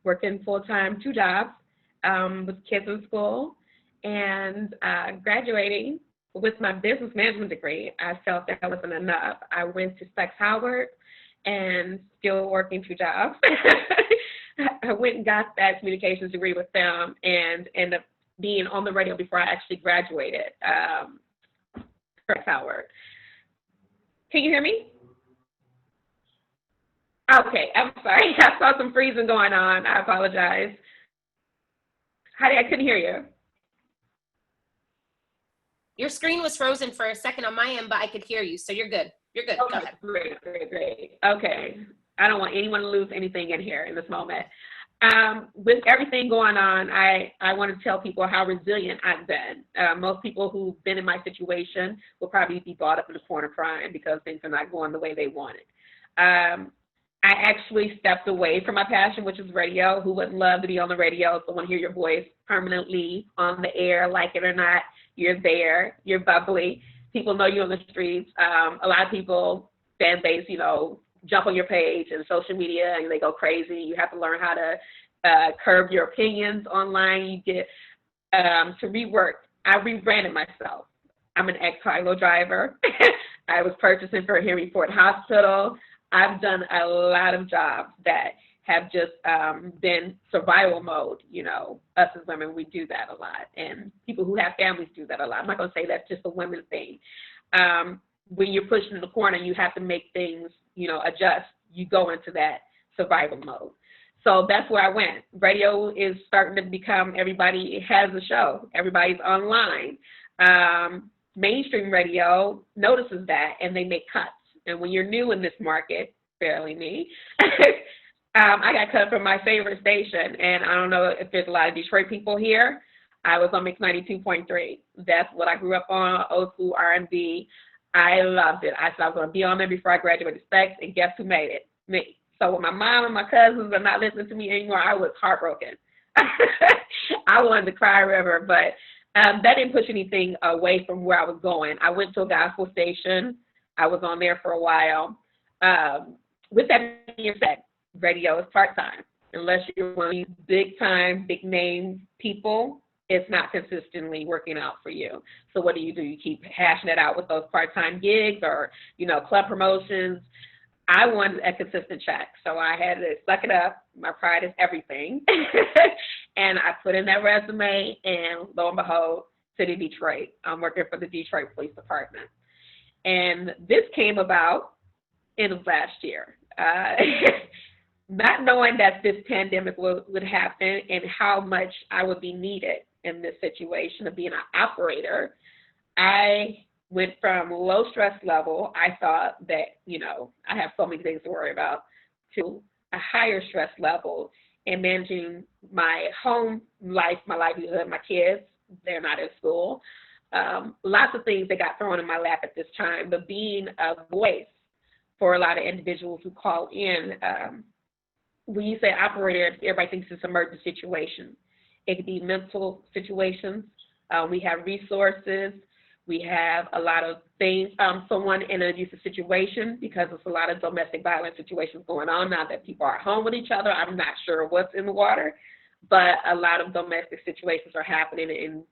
Working full-time, 2 jobs with kids in school, and graduating with my business management degree. I felt that wasn't enough. I went to Specs Howard and still working 2 jobs. I went and got that communications degree with them and ended up being on the radio before I actually graduated. Specs Howard. Can you hear me? Okay, I'm sorry. I saw some freezing going on. I apologize. Heidi, I couldn't hear you.
Your screen was frozen for a second on my end, but I could hear you, so you're good. You're good.
Okay,
go ahead.
Great. Okay. I don't want anyone to lose anything in here in this moment. With everything going on, I want to tell people how resilient I've been. Most people who've been in my situation will probably be brought up in the corner crying because things are not going the way they wanted. I actually stepped away from my passion, which is radio. Who would love to be on the radio? So want to hear your voice permanently on the air, like it or not. You're there. You're bubbly. People know you on the streets. A lot of people, fan base, jump on your page and social media, and they go crazy. You have to learn how to curb your opinions online. You get to rework. I rebranded myself. I'm an ex-high-low driver. I was purchasing for Henry Ford Hospital. I've done a lot of jobs that have just been survival mode. Us as women, we do that a lot. And people who have families do that a lot. I'm not going to say that's just a women thing. When you're pushed in the corner, you have to make things, adjust. You go into that survival mode. So that's where I went. Radio is starting to become, everybody has a show. Everybody's online. Mainstream radio notices that, and they make cuts. And when you're new in this market, barely me, I got cut from my favorite station. And I don't know if there's a lot of Detroit people here. I was on Mix 92.3. That's what I grew up on, old school R&B. I loved it. I said I was going to be on there before I graduated Specs, and guess who made it? Me. So when my mom and my cousins are not listening to me anymore, I was heartbroken. I wanted to cry a river, but that didn't push anything away from where I was going. I went to a gospel station. I was on there for a while. With that being said, radio is part-time. Unless you're one of these big-time, big-name people, it's not consistently working out for you. So what do? You keep hashing it out with those part-time gigs or, club promotions. I wanted a consistent check, so I had to suck it up. My pride is everything. And I put in that resume, and lo and behold, City of Detroit. I'm working for the Detroit Police Department. And this came about end of last year. Not knowing that this pandemic would happen and how much I would be needed in this situation of being an operator, I went from low stress level, I thought that, I have so many things to worry about, to a higher stress level in managing my home life, my livelihood, my kids. They're not in school. Lots of things that got thrown in my lap at this time, but being a voice for a lot of individuals who call in. When you say operator, everybody thinks it's emergency situations. It could be mental situations. We have resources. We have a lot of things. Someone in an abusive situation, because there's a lot of domestic violence situations going on now that people are at home with each other. I'm not sure what's in the water, but a lot of domestic situations are happening, and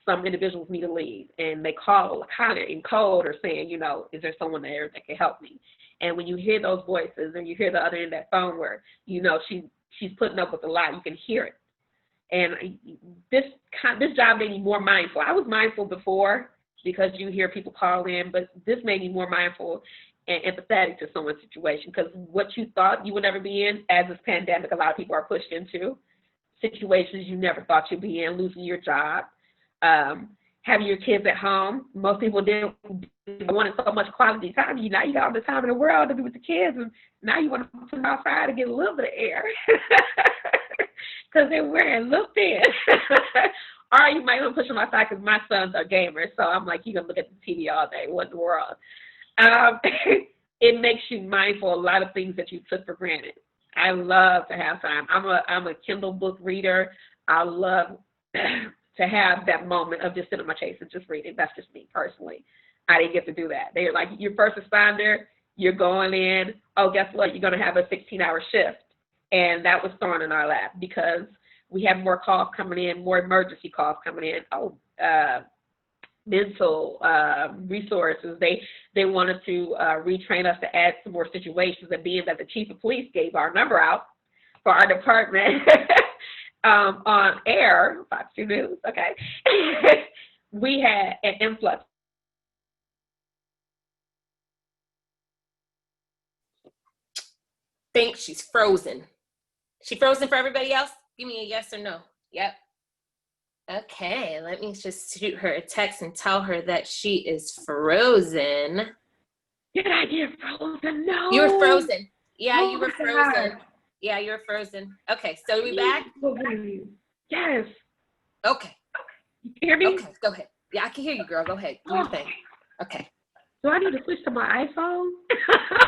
some individuals need to leave, and they call kind of in code or saying, is there someone there that can help me? And when you hear those voices and you hear the other end of that phone where, she's putting up with a lot, you can hear it. And this job made me more mindful. I was mindful before because you hear people call in, but this made me more mindful and empathetic to someone's situation, because what you thought you would never be in, as this pandemic, a lot of people are pushed into situations you never thought you'd be in, losing your job, having your kids at home. Most people didn't want so much quality time. Now you got all the time in the world to be with the kids, and now you want to put them outside to get a little bit of air because they're wearing little thin. Or you might want to push them outside because my sons are gamers, so I'm like, you're going to look at the TV all day. What in the world? It makes you mindful of a lot of things that you took for granted. I love to have time. I'm a Kindle book reader. I love to have that moment of just sitting on my chase and just reading. That's just me personally. I didn't get to do that. They're like, you're first responder, you're going in. Oh, guess what? You're going to have a 16-hour shift. And that was thrown in our lap because we have more calls coming in, more emergency calls coming in. Mental resources. They wanted to retrain us to add some more situations, and being that the chief of police gave our number out for our department on air, Fox 2 News, okay, we had an influx.
Think she's frozen. She frozen for everybody else? Give me a yes or no. Yep. Okay, let me just shoot her a text and tell her that she is frozen.
Did I get frozen? No.
You were frozen. Yeah,
Oh,
you were
my
frozen.
God.
Yeah, you were frozen. Okay, so are we back?
Yes.
Okay.
You hear me?
Okay, go ahead. Yeah, I can hear you, girl. Go ahead. Do your thing. Okay.
Do I need to switch to my iPhone?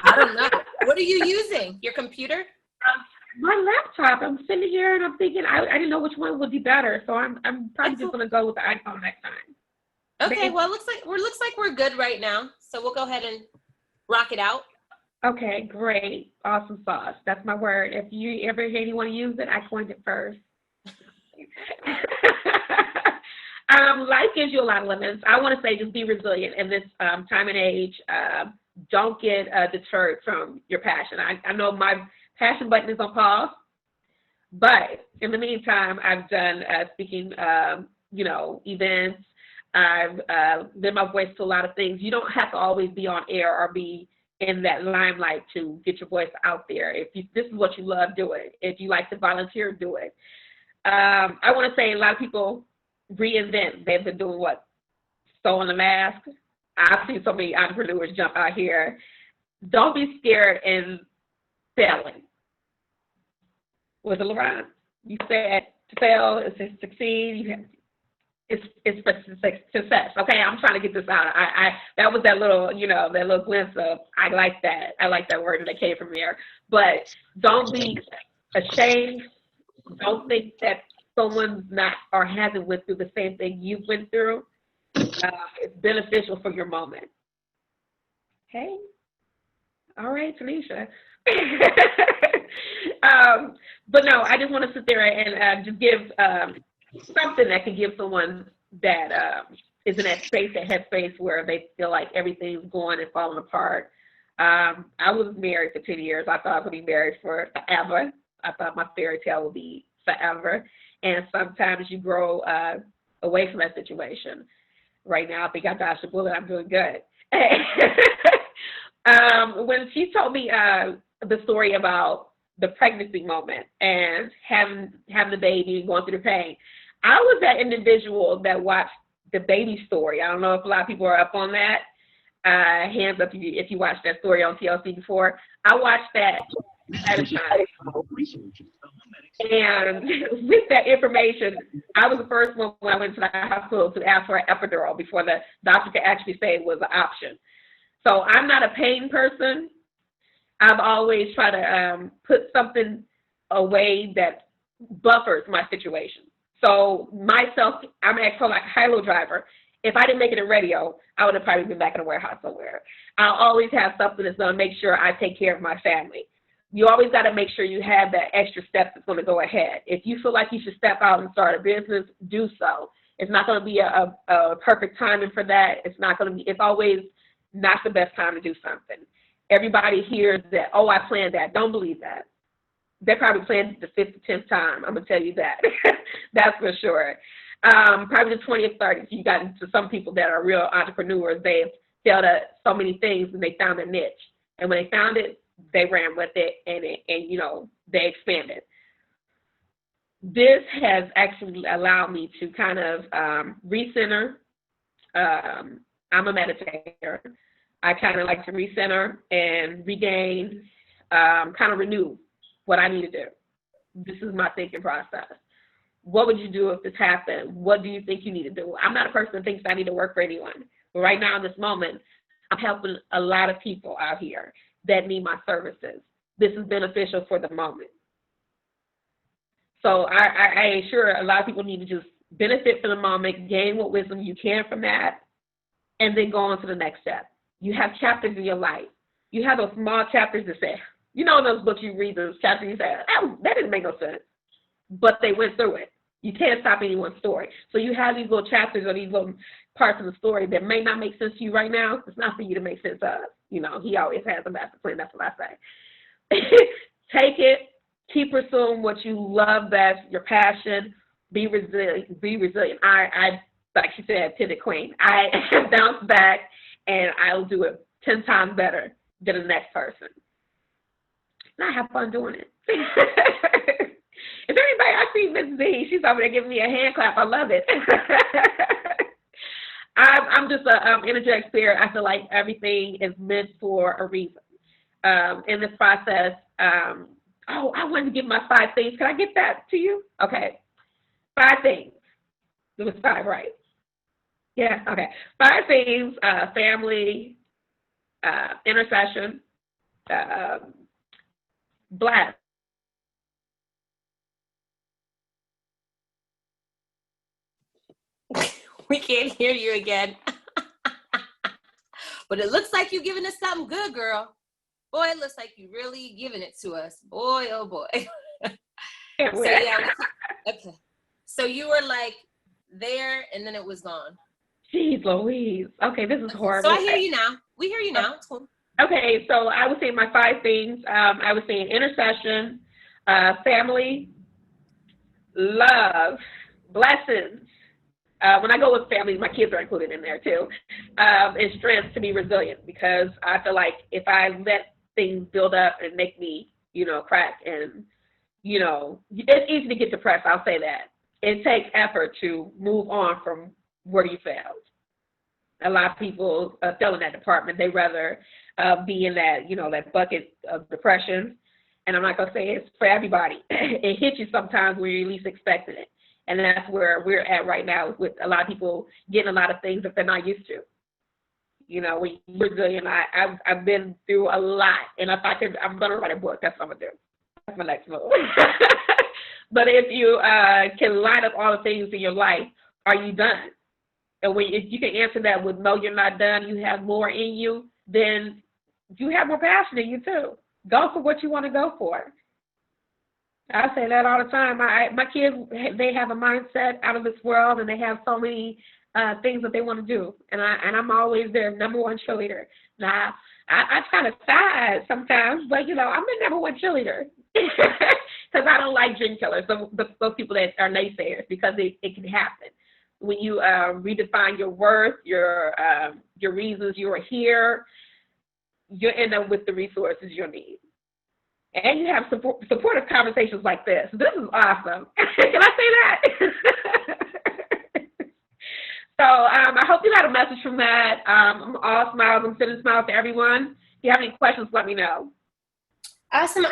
I don't know. What are you using? Your computer?
My laptop. I'm sitting here and I'm thinking I didn't know which one would be better, so I'm probably just gonna go with the iPhone next time.
Okay, well, it looks like we're good right now, so we'll go ahead and rock it out.
Okay, great, awesome sauce. That's my word. If you ever hear anyone use it, I coined it first. Life gives you a lot of lemons. I want to say just be resilient in this time and age. Don't get deterred from your passion. I know my passion button is on pause, but in the meantime, I've done speaking, events. I've lent my voice to a lot of things. You don't have to always be on air or be in that limelight to get your voice out there. This is what you love, do it. If you like to volunteer, do it. I want to say a lot of people reinvent. They've been doing what? Sewing the mask. I've seen so many entrepreneurs jump out here. Don't be scared in failing. Was it LaRonn? You said to fail is to succeed. It's for success. Okay, I'm trying to get this out. That was that little glimpse of I like that. I like that word that came from there. But don't be ashamed. Don't think that someone's not or hasn't went through the same thing you've went through. It's beneficial for your moment. Okay. All right, Tanisha. But no, I just want to sit there and just give something that can give someone that is in that space, that headspace where they feel like everything's going and falling apart. I was married for 10 years. I thought I would be married for forever. I thought my fairy tale would be forever. And sometimes you grow away from that situation. Right now, I think I dodged a bullet. I'm doing good. When she told me the story about the pregnancy moment and having the baby and going through the pain, I was that individual that watched the baby story. I don't know if a lot of people are up on that. Hands up if you watched that story on TLC before. I watched that at a time. And with that information, I was the first one when I went to the hospital to ask for an epidural before the doctor could actually say it was an option. So I'm not a pain person. I've always tried to put something away that buffers my situation. So myself, I'm an ex-like high-low driver. If I didn't make it in radio, I would have probably been back in a warehouse somewhere. I'll always have something that's going to make sure I take care of my family. You always got to make sure you have that extra step that's going to go ahead. If you feel like you should step out and start a business, do so. It's not going to be a perfect timing for that. It's always not the best time to do something. Everybody hears that, oh, I planned that. Don't believe that. They're probably playing it the 5th or 10th time. I'm gonna tell you that. That's for sure. Probably the 20th, 30th. You got into some people that are real entrepreneurs. They've failed at so many things and they found their niche. And when they found it, they ran with it and you know, they expanded. This has actually allowed me to kind of recenter. I'm a meditator. I kind of like to recenter and regain, kind of renew what I need to do. This is my thinking process. What would you do if this happened? What do you think you need to do? I'm not a person that thinks I need to work for anyone. But right now in this moment, I'm helping a lot of people out here that need my services. This is beneficial for the moment. So I assure a lot of people need to just benefit from the moment, gain what wisdom you can from that, and then go on to the next step. You have chapters in your life. You have those small chapters that say, you know, in those books you read, those chapters, you say, oh, that didn't make no sense. But they went through it. You can't stop anyone's story. So you have these little chapters or these little parts of the story that may not make sense to you right now. It's not for you to make sense of. You know, he always has a master plan. That's what I say. Take it. Keep pursuing what you love best, your passion. Be resilient. Be resilient. I like she said, pivot queen. I bounce back, and I'll do it 10 times better than the next person. And I have fun doing it. Is there anybody? I see Miss Z. She's over there giving me a hand clap. I love it. I'm just an energetic spirit. I feel like everything is meant for a reason. In this process, I wanted to give my 5 things. Can I get that to you? Okay. 5 things. It was 5, right? Yeah, okay. 5 things, family, intercession, blast.
We can't hear you again. But it looks like you're giving us something good, girl. Boy, it looks like you're really giving it to us. Boy, oh boy. So yeah, okay. So you were like there and then it was gone.
Jeez Louise. Okay, this is horrible.
So I hear you now. We hear you now. It's cool.
Okay, so I was saying my 5 things. I was saying intercession, family, love, blessings. When I go with family, my kids are included in there too, and strength to be resilient, because I feel like if I let things build up and make me, you know, crack and, you know, it's easy to get depressed, I'll say that. It takes effort to move on from where you failed. A lot of people fail in that department. They rather be in that, you know, that bucket of depression. And I'm not going to say it's for everybody. It hits you sometimes when you least expected it. And that's where we're at right now with a lot of people getting a lot of things that they're not used to. You know, when you're resilient, I've been through a lot. And if I could, I'm going to write a book. That's what I'm going to do. That's my next move. But if you can line up all the things in your life, are you done? And if you can answer that with no, you're not done, you have more in you, then you have more passion in you too. Go for what you want to go for. I say that all the time. My kids, they have a mindset out of this world, and they have so many things that they want to do. And I'm always their number 1 cheerleader. Now, I kind of sad sometimes, but, you know, I'm the number 1 cheerleader. Because I don't like dream killers, those people that are naysayers, because it can happen. When you redefine your worth, your reasons you are here, you end up with the resources you need. And you have supportive conversations like this. This is awesome. Can I say that? So I hope you got a message from that. I'm all smiles. I'm sending smiles to everyone. If you have any questions, let me know.
Awesome.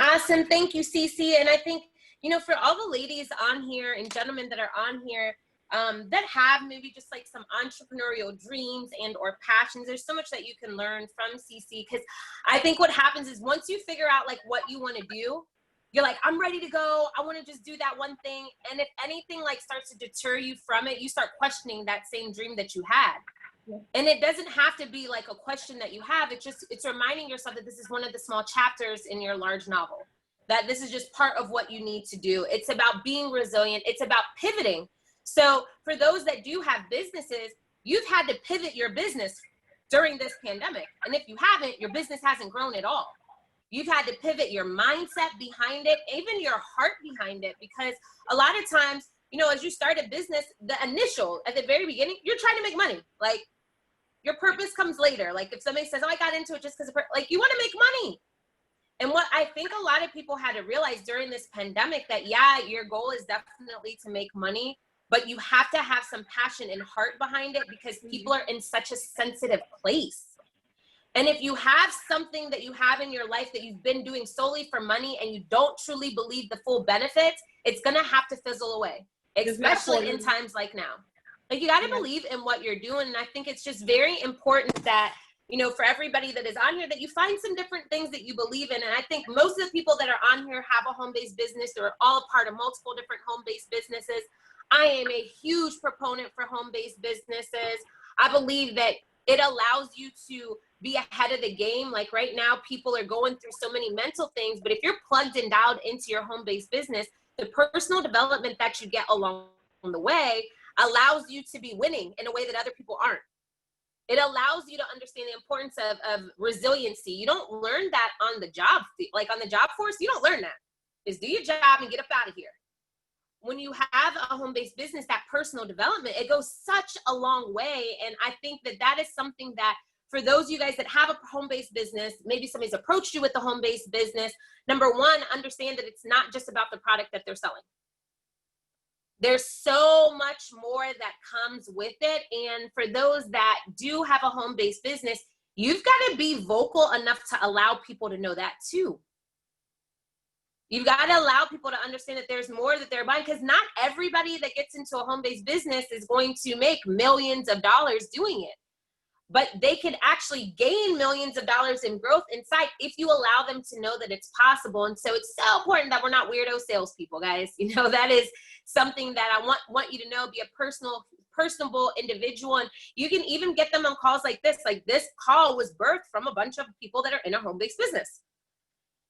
Thank you, Cece. And I think, you know, for all the ladies on here and gentlemen that are on here that have maybe just like some entrepreneurial dreams and or passions, there's so much that you can learn from Cece, because I think what happens is once you figure out like what you want to do, you're like, I'm ready to go. I want to just do that one thing. And if anything like starts to deter you from it, you start questioning that same dream that you had. Yeah. And it doesn't have to be like a question that you have. It's reminding yourself that this is one of the small chapters in your large novel, that this is just part of what you need to do. It's about being resilient. It's about pivoting. So for those that do have businesses, you've had to pivot your business during this pandemic. And if you haven't, your business hasn't grown at all. You've had to pivot your mindset behind it, even your heart behind it, because a lot of times, you know, as you start a business, at the very beginning, you're trying to make money. Like, your purpose comes later. Like, if somebody says, oh, I got into it just because like, you want to make money. And what I think a lot of people had to realize during this pandemic, that yeah, your goal is definitely to make money, but you have to have some passion and heart behind it, because people are in such a sensitive place. And if you have something that you have in your life that you've been doing solely for money and you don't truly believe the full benefits, it's going to have to fizzle away, especially in times like now. Like, you got to believe in what you're doing. And I think it's just very important that, you know, for everybody that is on here, that you find some different things that you believe in. And I think most of the people that are on here have a home-based business, or all a part of multiple different home-based businesses. I am a huge proponent for home-based businesses. I believe that it allows you to be ahead of the game. Like, right now, people are going through so many mental things, but if you're plugged and dialed into your home-based business, the personal development that you get along the way allows you to be winning in a way that other people aren't. It allows you to understand the importance of resiliency. You don't learn that on the job, like on the job force, you don't learn that. Just do your job and get up out of here. When you have a home-based business, that personal development, it goes such a long way. And I think that that is something that, for those of you guys that have a home-based business, maybe somebody's approached you with a home-based business, number one, understand that it's not just about the product that they're selling. There's so much more that comes with it. And for those that do have a home-based business, you've got to be vocal enough to allow people to know that too. You've got to allow people to understand that there's more that they're buying, because not everybody that gets into a home-based business is going to make millions of dollars doing it. But they can actually gain millions of dollars in growth inside if you allow them to know that it's possible. And so it's so important that we're not weirdo salespeople, guys. You know, that is something that I want you to know. Be a personable individual. And you can even get them on calls like this. Like, this call was birthed from a bunch of people that are in a home-based business.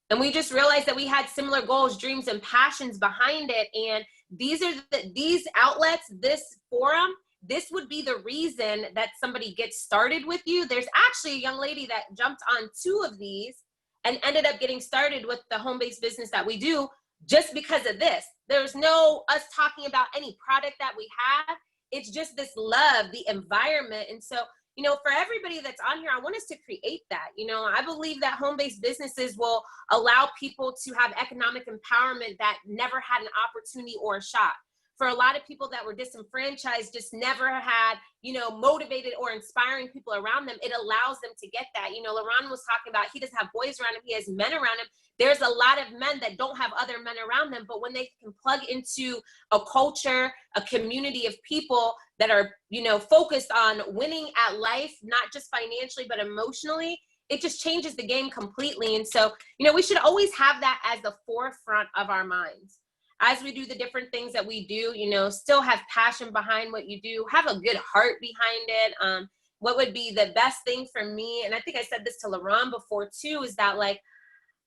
And we just realized that we had similar goals, dreams, and passions behind it. And these outlets, this forum, this would be the reason that somebody gets started with you. There's actually a young lady that jumped on 2 of these and ended up getting started with the home-based business that we do just because of this. There's no us talking about any product that we have. It's just this love, the environment. And so, you know, for everybody that's on here, I want us to create that. You know, I believe that home-based businesses will allow people to have economic empowerment that never had an opportunity or a shot. For a lot of people that were disenfranchised, just never had, you know, motivated or inspiring people around them, it allows them to get that. You know, LaRonn was talking about, he doesn't have boys around him, he has men around him. There's a lot of men that don't have other men around them, but when they can plug into a culture, a community of people that are, you know, focused on winning at life, not just financially, but emotionally, it just changes the game completely. And so, you know, we should always have that as the forefront of our minds. As we do the different things that we do, you know, still have passion behind what you do, have a good heart behind it. What would be the best thing for me, and I think I said this to LaRonn before too, is that, like,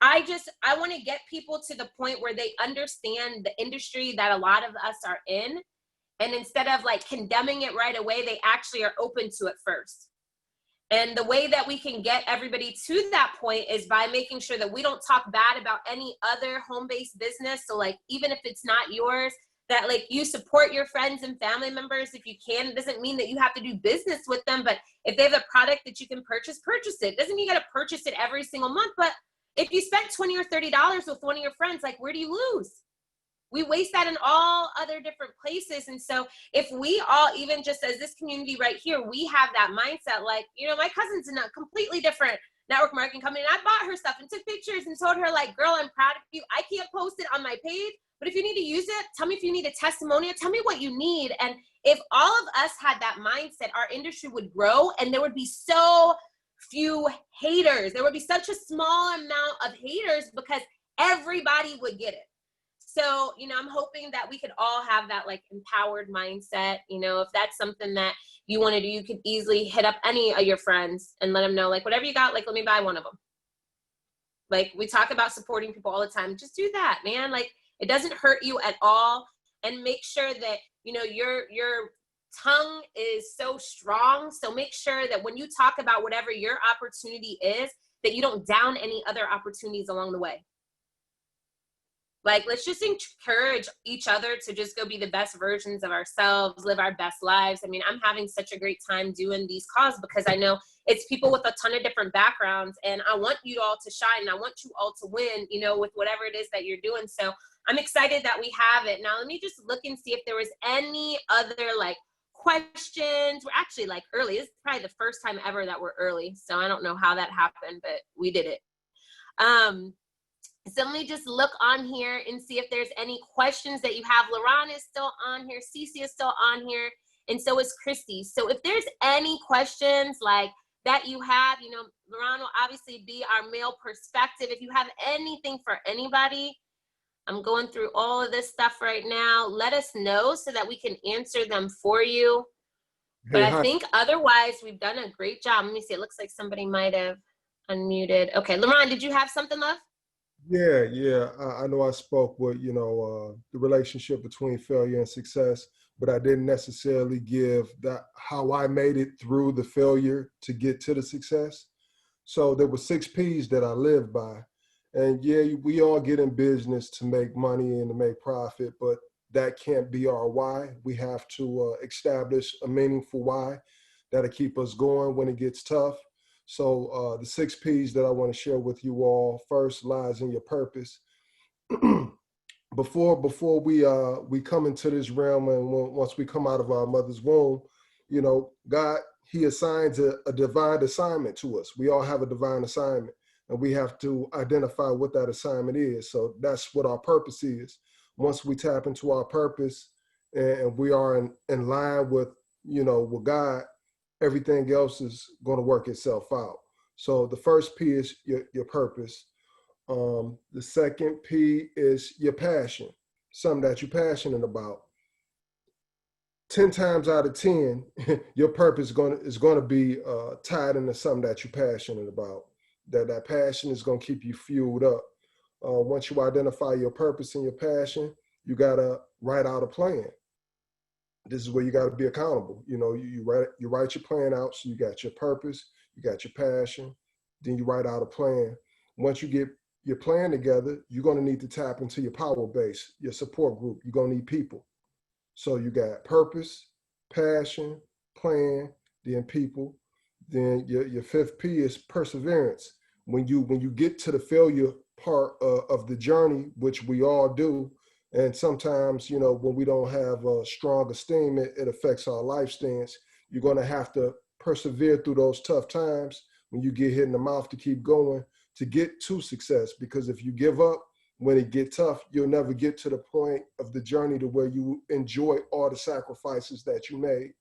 I want to get people to the point where they understand the industry that a lot of us are in. And instead of like condemning it right away, they actually are open to it first. And the way that we can get everybody to that point is by making sure that we don't talk bad about any other home-based business. So, like, even if it's not yours, that, like, you support your friends and family members if you can. It doesn't mean that you have to do business with them, but if they have a product that you can purchase it. Doesn't mean you got to purchase it every single month, but if you spent $20 or $30 with one of your friends, like, where do you lose? We waste that in all other different places. And so if we all, even just as this community right here, we have that mindset, like, you know, my cousin's in a completely different network marketing company, and I bought her stuff and took pictures and told her, like, girl, I'm proud of you. I can't post it on my page, but if you need to use it, tell me if you need a testimonial, tell me what you need. And if all of us had that mindset, our industry would grow, and there would be so few haters. There would be such a small amount of haters because everybody would get it. So, you know, I'm hoping that we could all have that, like, empowered mindset. You know, if that's something that you want to do, you could easily hit up any of your friends and let them know, like, whatever you got, like, let me buy one of them. Like, we talk about supporting people all the time. Just do that, man. Like, it doesn't hurt you at all. And make sure that, you know, your tongue is so strong. So make sure that when you talk about whatever your opportunity is, that you don't down any other opportunities along the way. Like, let's just encourage each other to just go be the best versions of ourselves, live our best lives. I mean, I'm having such a great time doing these calls because I know it's people with a ton of different backgrounds, and I want you all to shine, and I want you all to win, you know, with whatever it is that you're doing. So I'm excited that we have it. Now, let me just look and see if there was any other like questions. We're actually like early. This is probably the first time ever that we're early. So I don't know how that happened, but we did it. So let me just look on here and see if there's any questions that you have. LaRonn is still on here. Cece is still on here. And so is Christy. So if there's any questions like that you have, you know, LaRonn will obviously be our male perspective. If you have anything for anybody, I'm going through all of this stuff right now. Let us know so that we can answer them for you. But I think otherwise we've done a great job. Let me see. It looks like somebody might have unmuted. Okay, LaRonn, did you have something, love?
Yeah. I know I spoke with, you know, the relationship between failure and success, but I didn't necessarily give that how I made it through the failure to get to the success. So there were 6 P's that I lived by. And yeah, we all get in business to make money and to make profit, but that can't be our why. We have to establish a meaningful why that'll keep us going when it gets tough. So the 6 P's that I want to share with you all, first lies in your purpose. Before we come into this realm, and once we come out of our mother's womb, you know, God, he assigns a divine assignment to us. We all have a divine assignment, and we have to identify what that assignment is. So that's what our purpose is. Once we tap into our purpose and we are in line with, you know, with God, everything else is going to work itself out. So the first P is your purpose. The second P is your passion, something that you're passionate about. 10 times out of 10, your purpose is going to be tied into something that you're passionate about. That passion is going to keep you fueled up. Once you identify your purpose and your passion, you got to write out a plan. This is where you got to be accountable. You know, you write your plan out. So you got your purpose, you got your passion, then you write out a plan. Once you get your plan together, you're going to need to tap into your power base, your support group. You're going to need people. So you got purpose, passion, plan, then people. Then your 5th P is perseverance. When you get to the failure part of the journey, which we all do, and sometimes, you know, when we don't have a strong esteem, it affects our life stance. You're going to have to persevere through those tough times when you get hit in the mouth to keep going to get to success. Because if you give up when it gets tough, you'll never get to the point of the journey to where you enjoy all the sacrifices that you made.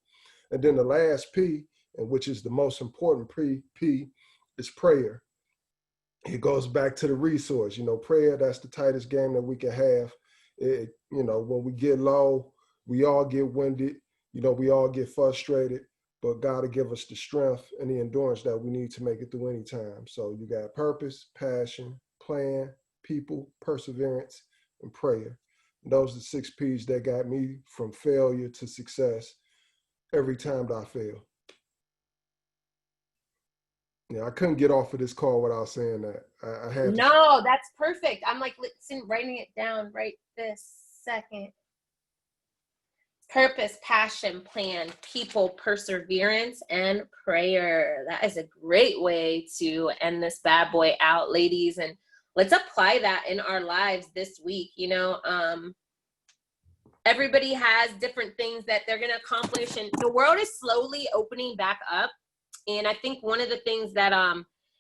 And then the last P, and which is the most important P, is prayer. It goes back to the resource. You know, prayer, that's the tightest game that we can have. You know, when we get low, we all get winded, you know, we all get frustrated, but God will give us the strength and the endurance that we need to make it through any time. So you got purpose, passion, plan, people, perseverance, and prayer. And those are the 6 P's that got me from failure to success every time that I fail. Yeah, I couldn't get off of this call without saying that. I had to.
No, that's perfect. I'm like writing it down right this second. Purpose, passion, plan, people, perseverance, and prayer. That is a great way to end this bad boy out, ladies. And let's apply that in our lives this week. You know, everybody has different things that they're going to accomplish, and the world is slowly opening back up. And I think one of the things that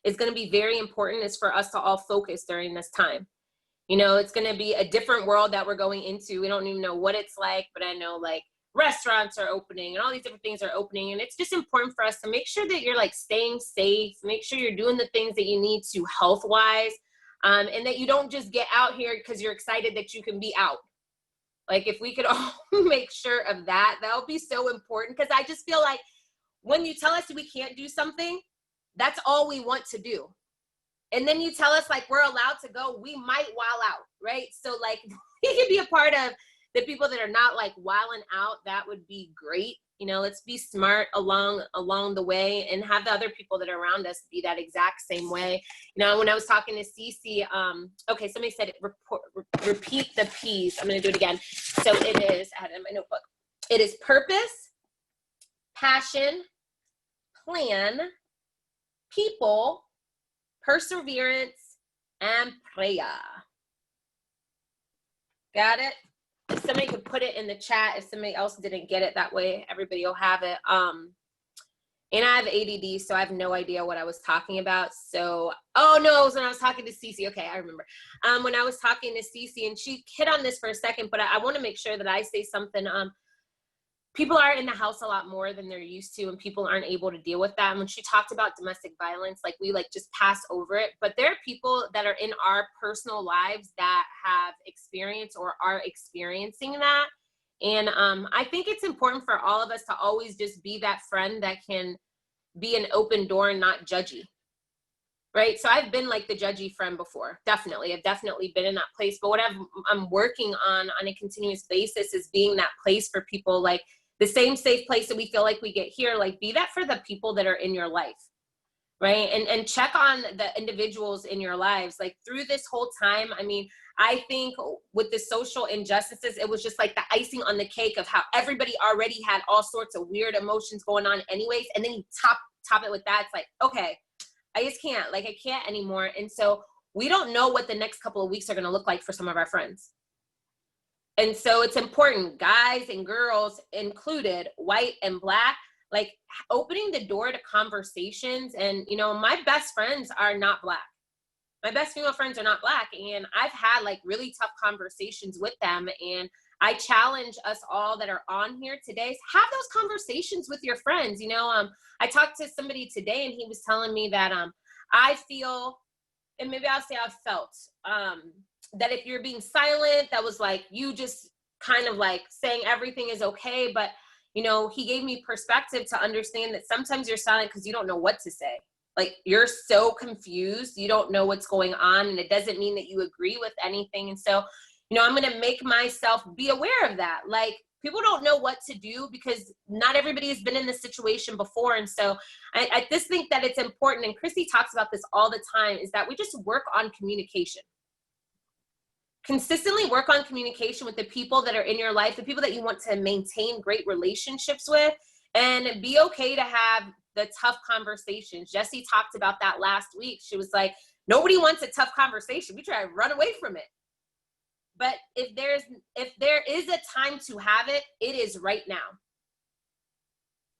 is going to be very important is for us to all focus during this time. You know, it's going to be a different world that we're going into. We don't even know what it's like, but I know like restaurants are opening and all these different things are opening. And it's just important for us to make sure that you're like staying safe, make sure you're doing the things that you need to health-wise, and that you don't just get out here because you're excited that you can be out. Like if we could all make sure of that, that would be so important, because I just feel like when you tell us we can't do something, that's all we want to do. And then you tell us like we're allowed to go, we might wow out, right? So like we can be a part of the people that are not like wilding out, that would be great. You know, let's be smart along the way and have the other people that are around us be that exact same way. You know, when I was talking to Cece, okay, somebody said repeat the piece. I'm going to do it again. So it is, I had it in my notebook. It is purpose, passion, plan, people, perseverance, and prayer. Got it? If somebody could put it in the chat, if somebody else didn't get it, that way everybody will have it. And I have ADD, so I have no idea what I was talking about. So, oh no, it was when I was talking to Cece. Okay, I remember. When I was talking to Cece, and she hit on this for a second, but I want to make sure that I say something. People are in the house a lot more than they're used to, and people aren't able to deal with that. And when she talked about domestic violence, like we like just pass over it. But there are people that are in our personal lives that have experienced or are experiencing that. And I think it's important for all of us to always just be that friend that can be an open door and not judgy. Right? So I've been like the judgy friend before. Definitely. I've definitely been in that place. But what I'm working on a continuous basis is being that place for people, like the same safe place that we feel like we get here, like be that for the people that are in your life. Right? And check on the individuals in your lives. Like through this whole time, I mean, I think with the social injustices, it was just like the icing on the cake of how everybody already had all sorts of weird emotions going on anyways. And then you top it with that. It's like, okay, I just can't, like I can't anymore. And so we don't know what the next couple of weeks are going to look like for some of our friends. And so it's important, guys and girls included, white and black, like opening the door to conversations. And, you know, my best friends are not black. My best female friends are not black. And I've had like really tough conversations with them. And I challenge us all that are on here today, have those conversations with your friends. You know, I talked to somebody today and he was telling me that I feel, and maybe I'll say I've felt, that if you're being silent, that was like you just kind of like saying everything is okay. But, you know, he gave me perspective to understand that sometimes you're silent because you don't know what to say. Like you're so confused, you don't know what's going on, and it doesn't mean that you agree with anything. And so, you know, I'm going to make myself be aware of that. Like people don't know what to do because not everybody has been in this situation before. And so I just think that it's important, and Christy talks about this all the time, is that we just work on communication. Consistently work on communication with the people that are in your life, the people that you want to maintain great relationships with, and be okay to have the tough conversations. Jessie talked about that last week. She was like, nobody wants a tough conversation. We try to run away from it. But if there is a time to have it, it is right now.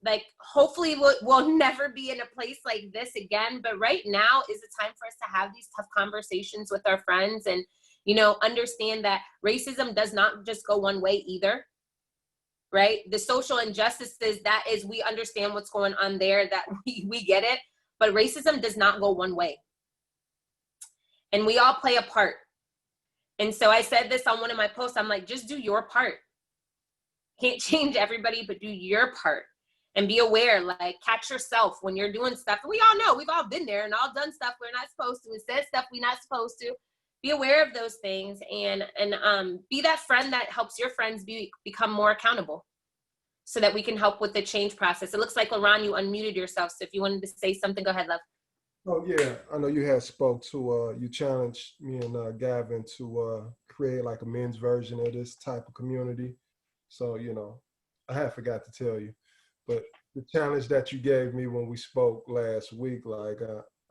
Like, hopefully we'll never be in a place like this again. But right now is the time for us to have these tough conversations with our friends and, you know, understand that racism does not just go one way either. Right? The social injustices, that is, we understand what's going on there, that we get it. But racism does not go one way. And we all play a part. And so I said this on one of my posts. I'm like, just do your part. Can't change everybody, but do your part. And be aware, like catch yourself when you're doing stuff. We all know, we've all been there and all done stuff we're not supposed to and said stuff we're not supposed to. Be aware of those things and be that friend that helps your friends become more accountable so that we can help with the change process. It looks like, LaRonn, you unmuted yourself. So if you wanted to say something, go ahead, love.
Oh yeah, I know you had spoke to, you challenged me and Gavin to create like a men's version of this type of community. So, you know, I had forgot to tell you, but the challenge that you gave me when we spoke last week, like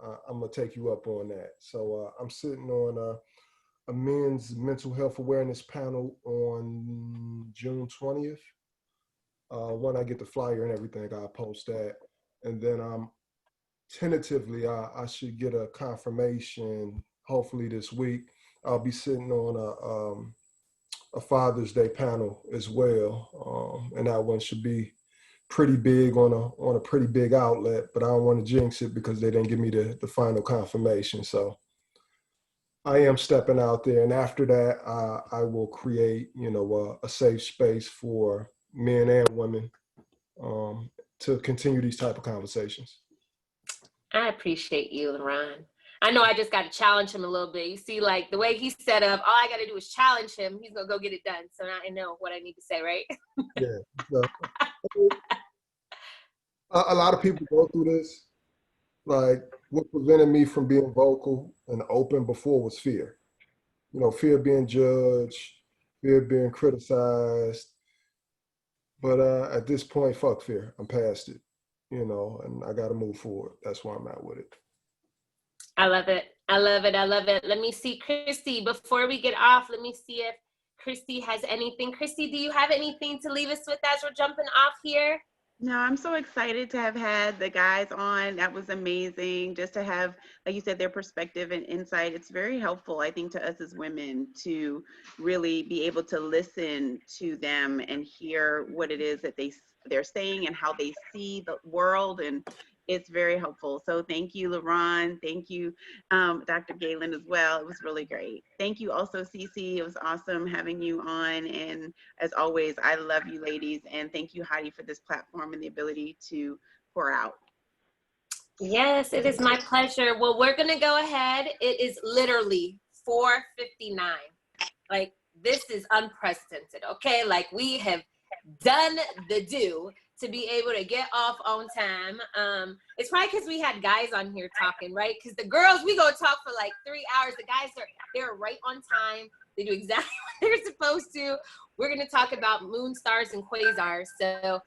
I'm gonna take you up on that. So I'm sitting on a men's mental health awareness panel on June 20th. When I get the flyer and everything, I'll post that. And then tentatively, I should get a confirmation, hopefully this week. I'll be sitting on a Father's Day panel as well. And that one should be pretty big on a pretty big outlet, but I don't want to jinx it because they didn't give me the final confirmation. So I am stepping out there. And after that, I will create, you know, a safe space for men and women to continue these type of conversations.
I appreciate you, LaRonn. I know I just got to challenge him a little bit. You see, like the way he's set up, all I got to do is challenge him. He's going to go get it done. So now I know what I need to say, right?
Yeah. So, a lot of people go through this. Like, what prevented me from being vocal and open before was fear. You know, fear of being judged, fear of being criticized. But at this point, fuck fear. I'm past it, you know, and I got to move forward. That's where I'm at with it.
I love it. I love it. I love it. Let me see, Christy, before we get off, let me see if Christy has anything. Christy, do you have anything to leave us with as we're jumping off here?
No, I'm so excited to have had the guys on. That was amazing. Just to have, like you said, their perspective and insight. It's very helpful, I think, to us as women to really be able to listen to them and hear what it is that they're saying and how they see the world. And it's very helpful. So thank you, LaRonn. Thank you, Dr. Galen as well. It was really great. Thank you also, Cece. It was awesome having you on. And as always, I love you ladies. And thank you, Heidi, for this platform and the ability to pour out.
Yes, it is my pleasure. Well, we're going to go ahead. It is literally 4:59. Like, this is unprecedented, okay? Like, we have done the do to be able to get off on time. It's probably because we had guys on here talking, right? Because the girls, we go talk for like 3 hours. The guys they're right on time. They do exactly what they're supposed to. We're gonna talk about moon stars and quasars. So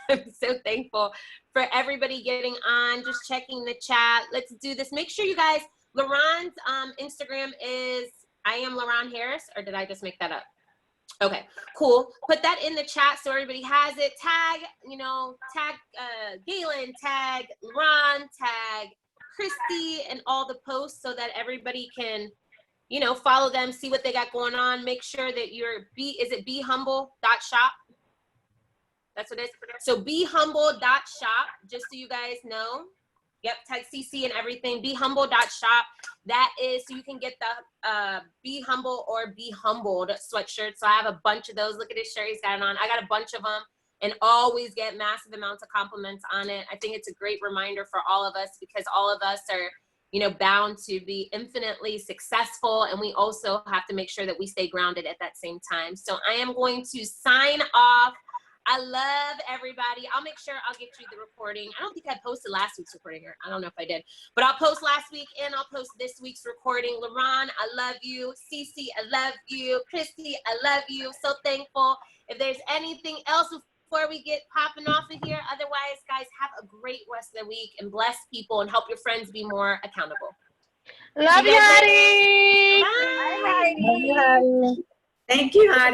I'm so thankful for everybody getting on, just checking the chat. Let's do this. Make sure you guys, LaRonn's Instagram is, I am LaRonn Harris, or did I just make that up? Okay, cool. Put that in the chat so everybody has it. Tag Galen, tag LaRonn, tag Christy, and all the posts so that everybody can, you know, follow them, see what they got going on. Make sure that you're is it behumble.shop? That's what it is. So behumble.shop, just so you guys know. Yep, tag CC and everything. Behumble.shop. That is so you can get the Be Humble or Be Humbled sweatshirt. So I have a bunch of those. Look at this shirt he's got on. I got a bunch of them and always get massive amounts of compliments on it. I think it's a great reminder for all of us because all of us are, you know, bound to be infinitely successful. And we also have to make sure that we stay grounded at that same time. So I am going to sign off. I love everybody. I'll make sure I'll get you the recording. I don't think I posted last week's recording, or I don't know if I did, but I'll post last week and I'll post this week's recording. LaRonn, I love you. Cece, I love you. Christy, I love you. So thankful. If there's anything else before we get popping off of here, otherwise, guys, have a great rest of the week and bless people and help your friends be more accountable.
Love you, Heidi.
Bye.
Love you, Heidi. Thank you, Heidi.